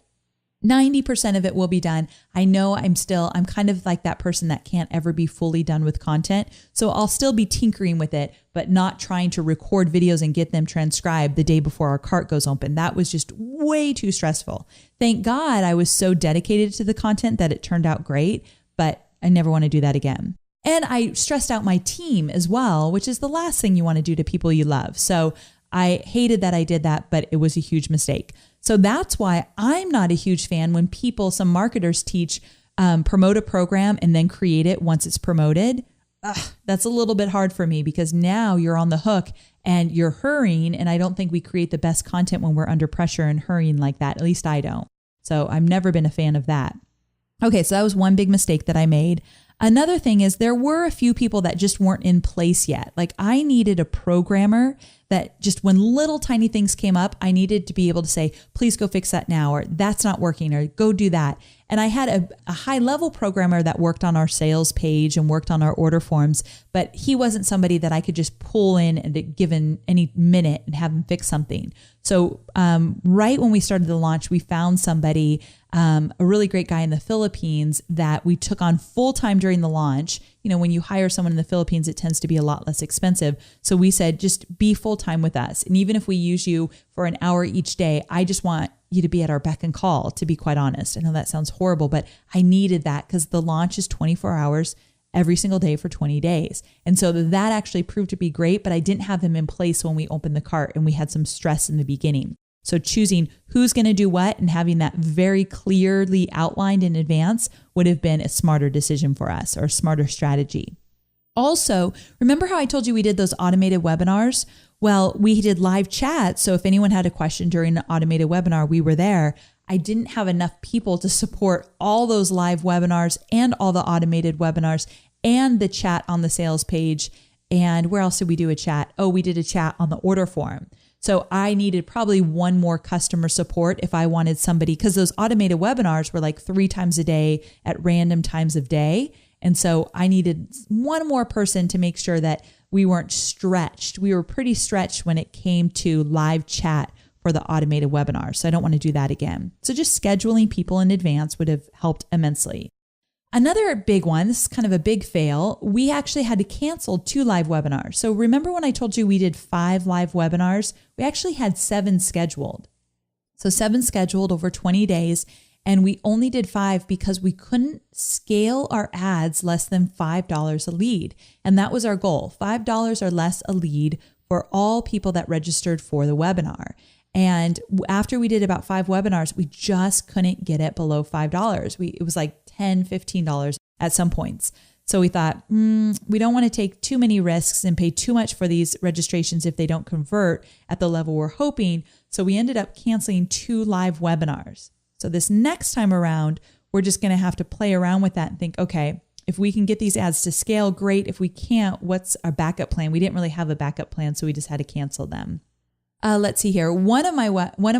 90% of it will be done. I know I'm kind of like that person that can't ever be fully done with content. So I'll still be tinkering with it, but not trying to record videos and get them transcribed the day before our cart goes open. That was just way too stressful. Thank God I was so dedicated to the content that it turned out great, but I never want to do that again. And I stressed out my team as well, which is the last thing you want to do to people you love. So I hated that I did that, but it was a huge mistake. So that's why I'm not a huge fan when some marketers teach promote a program and then create it once it's promoted. That's a little bit hard for me because now you're on the hook and you're hurrying. And I don't think we create the best content when we're under pressure and hurrying like that. At least I don't. So I've never been a fan of that. Okay, so that was one big mistake that I made. Another thing is there were a few people that just weren't in place yet. Like I needed a programmer that just when little tiny things came up, I needed to be able to say, please go fix that now, or that's not working, or go do that. And I had a high level programmer that worked on our sales page and worked on our order forms, but he wasn't somebody that I could just pull in and given any minute and have him fix something. So right when we started the launch, we found somebody, a really great guy in the Philippines that we took on full time during the launch. You know, when you hire someone in the Philippines, it tends to be a lot less expensive. So we said, just be full time with us. And even if we use you for an hour each day, I just want you to be at our beck and call, to be quite honest. I know that sounds horrible, but I needed that because the launch is 24 hours every single day for 20 days. And so that actually proved to be great, but I didn't have him in place when we opened the cart and we had some stress in the beginning. So choosing who's going to do what and having that very clearly outlined in advance would have been a smarter decision for us, or a smarter strategy. Also, remember how I told you we did those automated webinars? Well, we did live chat. So if anyone had a question during an automated webinar, we were there. I didn't have enough people to support all those live webinars and all the automated webinars and the chat on the sales page. And where else did we do a chat? Oh, we did a chat on the order form. So I needed probably one more customer support if I wanted somebody, because those automated webinars were like 3 times a day at random times of day. And so I needed one more person to make sure that we weren't stretched. We were pretty stretched when it came to live chat for the automated webinar. So I don't want to do that again. So just scheduling people in advance would have helped immensely. Another big one, this is kind of a big fail, we actually had to cancel 2 live webinars. So remember when I told you we did 5 live webinars? We actually had 7 scheduled. So 7 scheduled over 20 days. And we only did 5 because we couldn't scale our ads less than $5 a lead. And that was our goal, $5 or less a lead for all people that registered for the webinar. And after we did about 5 webinars, we just couldn't get it below $5. It was like $10, $15 at some points. So we thought, we don't want to take too many risks and pay too much for these registrations if they don't convert at the level we're hoping. So we ended up canceling 2 live webinars. So this next time around, we're just going to have to play around with that and think, okay, if we can get these ads to scale, great. If we can't, what's our backup plan? We didn't really have a backup plan, so we just had to cancel them. Let's see here. One of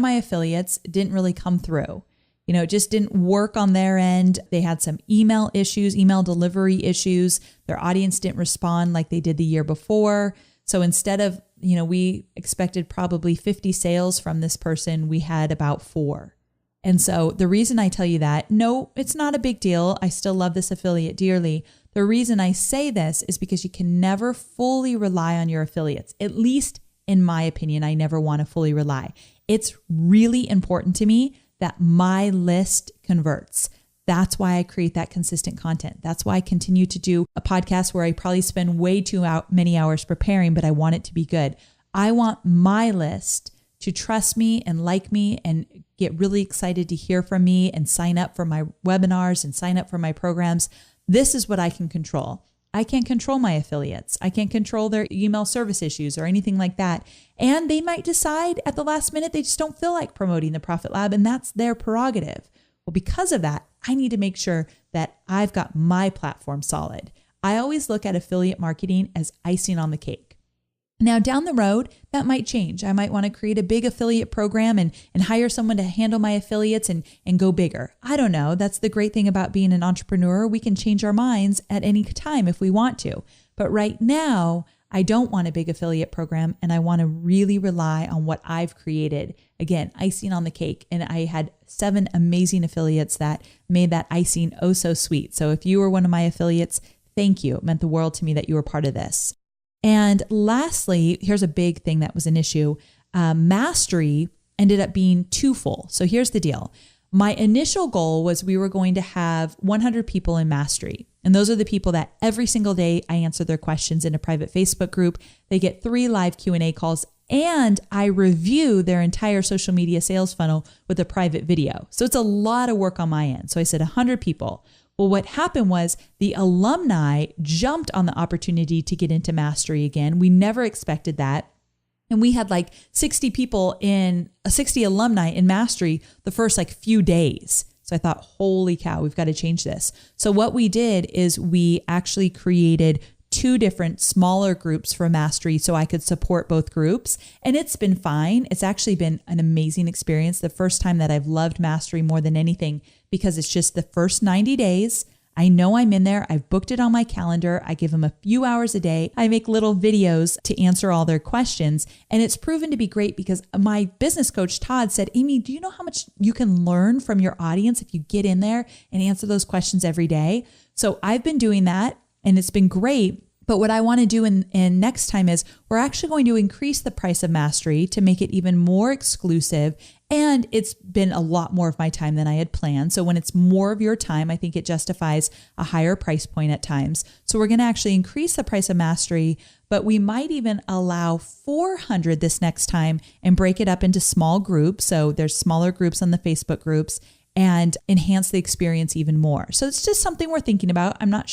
my affiliates didn't really come through. You know, it just didn't work on their end. They had some email issues, email delivery issues. Their audience didn't respond like they did the year before. So instead of, we expected probably 50 sales from this person, we had about 4. And so the reason I tell you that, no, it's not a big deal. I still love this affiliate dearly. The reason I say this is because you can never fully rely on your affiliates. At least in my opinion, I never want to fully rely. It's really important to me that my list converts. That's why I create that consistent content. That's why I continue to do a podcast where I probably spend way too many hours preparing, but I want it to be good. I want my list to trust me and like me and get really excited to hear from me and sign up for my webinars and sign up for my programs. This is what I can control. I can't control my affiliates. I can't control their email service issues or anything like that. And they might decide at the last minute they just don't feel like promoting the Profit Lab, and that's their prerogative. Well, because of that, I need to make sure that I've got my platform solid. I always look at affiliate marketing as icing on the cake. Now, down the road, that might change. I might want to create a big affiliate program and hire someone to handle my affiliates and go bigger. I don't know. That's the great thing about being an entrepreneur. We can change our minds at any time if we want to. But right now, I don't want a big affiliate program, and I want to really rely on what I've created. Again, icing on the cake. And I had 7 amazing affiliates that made that icing oh so sweet. So if you were one of my affiliates, thank you. It meant the world to me that you were part of this. And lastly, here's a big thing that was an issue. Mastery ended up being too full. So here's the deal. My initial goal was we were going to have 100 people in Mastery. And those are the people that every single day I answer their questions in a private Facebook group. They get 3 live Q&A calls, and I review their entire social media sales funnel with a private video. So it's a lot of work on my end. So I said 100 people. Well, what happened was the alumni jumped on the opportunity to get into Mastery again. We never expected that. And we had like 60 alumni in Mastery the first few days. So I thought, holy cow, we've got to change this. So what we did is we actually created 2 different smaller groups for Mastery so I could support both groups. And it's been fine. It's actually been an amazing experience. The first time that I've loved Mastery more than anything, because it's just the first 90 days. I know I'm in there. I've booked it on my calendar. I give them a few hours a day. I make little videos to answer all their questions. And it's proven to be great because my business coach, Todd, said, Amy, do you know how much you can learn from your audience if you get in there and answer those questions every day? So I've been doing that and it's been great. But what I want to do in next time is we're actually going to increase the price of Mastery to make it even more exclusive. And it's been a lot more of my time than I had planned. So when it's more of your time, I think it justifies a higher price point at times. So we're going to actually increase the price of Mastery, but we might even allow 400 this next time and break it up into small groups. So there's smaller groups on the Facebook groups and enhance the experience even more. So it's just something we're thinking about. I'm not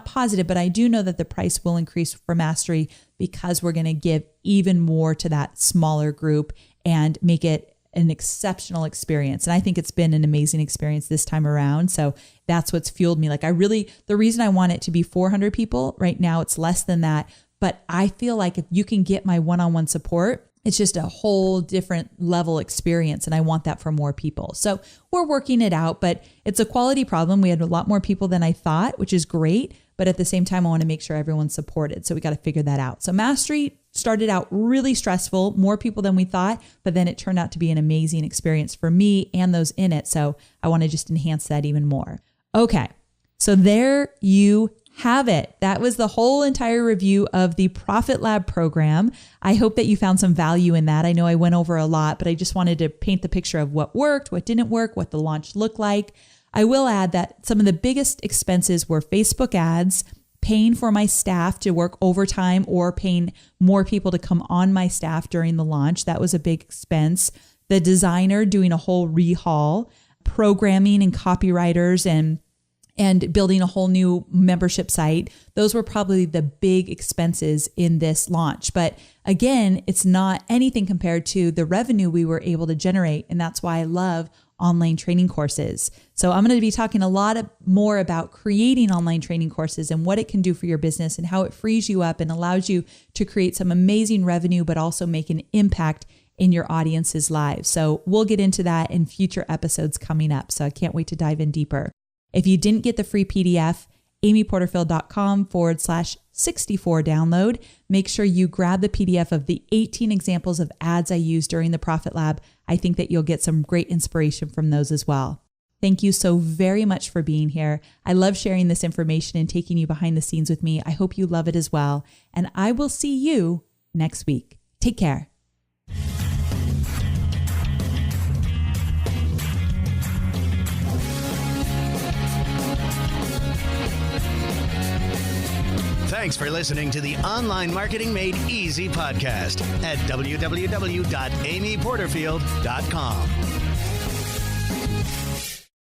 positive, but I do know that the price will increase for Mastery because we're going to give even more to that smaller group and make it an exceptional experience. And I think it's been an amazing experience this time around. So that's what's fueled me. The reason I want it to be 400 people right now, it's less than that. But I feel like if you can get my one-on-one support, it's just a whole different level experience. And I want that for more people. So we're working it out, but it's a quality problem. We had a lot more people than I thought, which is great. But at the same time, I want to make sure everyone's supported. So we got to figure that out. So Mastery started out really stressful, more people than we thought, but then it turned out to be an amazing experience for me and those in it. So I want to just enhance that even more. Okay. So there you have it. That was the whole entire review of the Profit Lab program. I hope that you found some value in that. I know I went over a lot, but I just wanted to paint the picture of what worked, what didn't work, what the launch looked like. I will add that some of the biggest expenses were Facebook ads, paying for my staff to work overtime or paying more people to come on my staff during the launch. That was a big expense. The designer doing a whole rehaul, programming and copywriters and building a whole new membership site. Those were probably the big expenses in this launch. But again, it's not anything compared to the revenue we were able to generate. And that's why I love online training courses. So I'm going to be talking a lot more about creating online training courses and what it can do for your business and how it frees you up and allows you to create some amazing revenue, but also make an impact in your audience's lives. So we'll get into that in future episodes coming up. So I can't wait to dive in deeper. If you didn't get the free PDF, amyporterfield.com/64 download, make sure you grab the PDF of the 18 examples of ads I used during the Profit Lab. I think that you'll get some great inspiration from those as well. Thank you so very much for being here. I love sharing this information and taking you behind the scenes with me. I hope you love it as well. And I will see you next week. Take care. Thanks for listening to the Online Marketing Made Easy podcast at www.amyporterfield.com.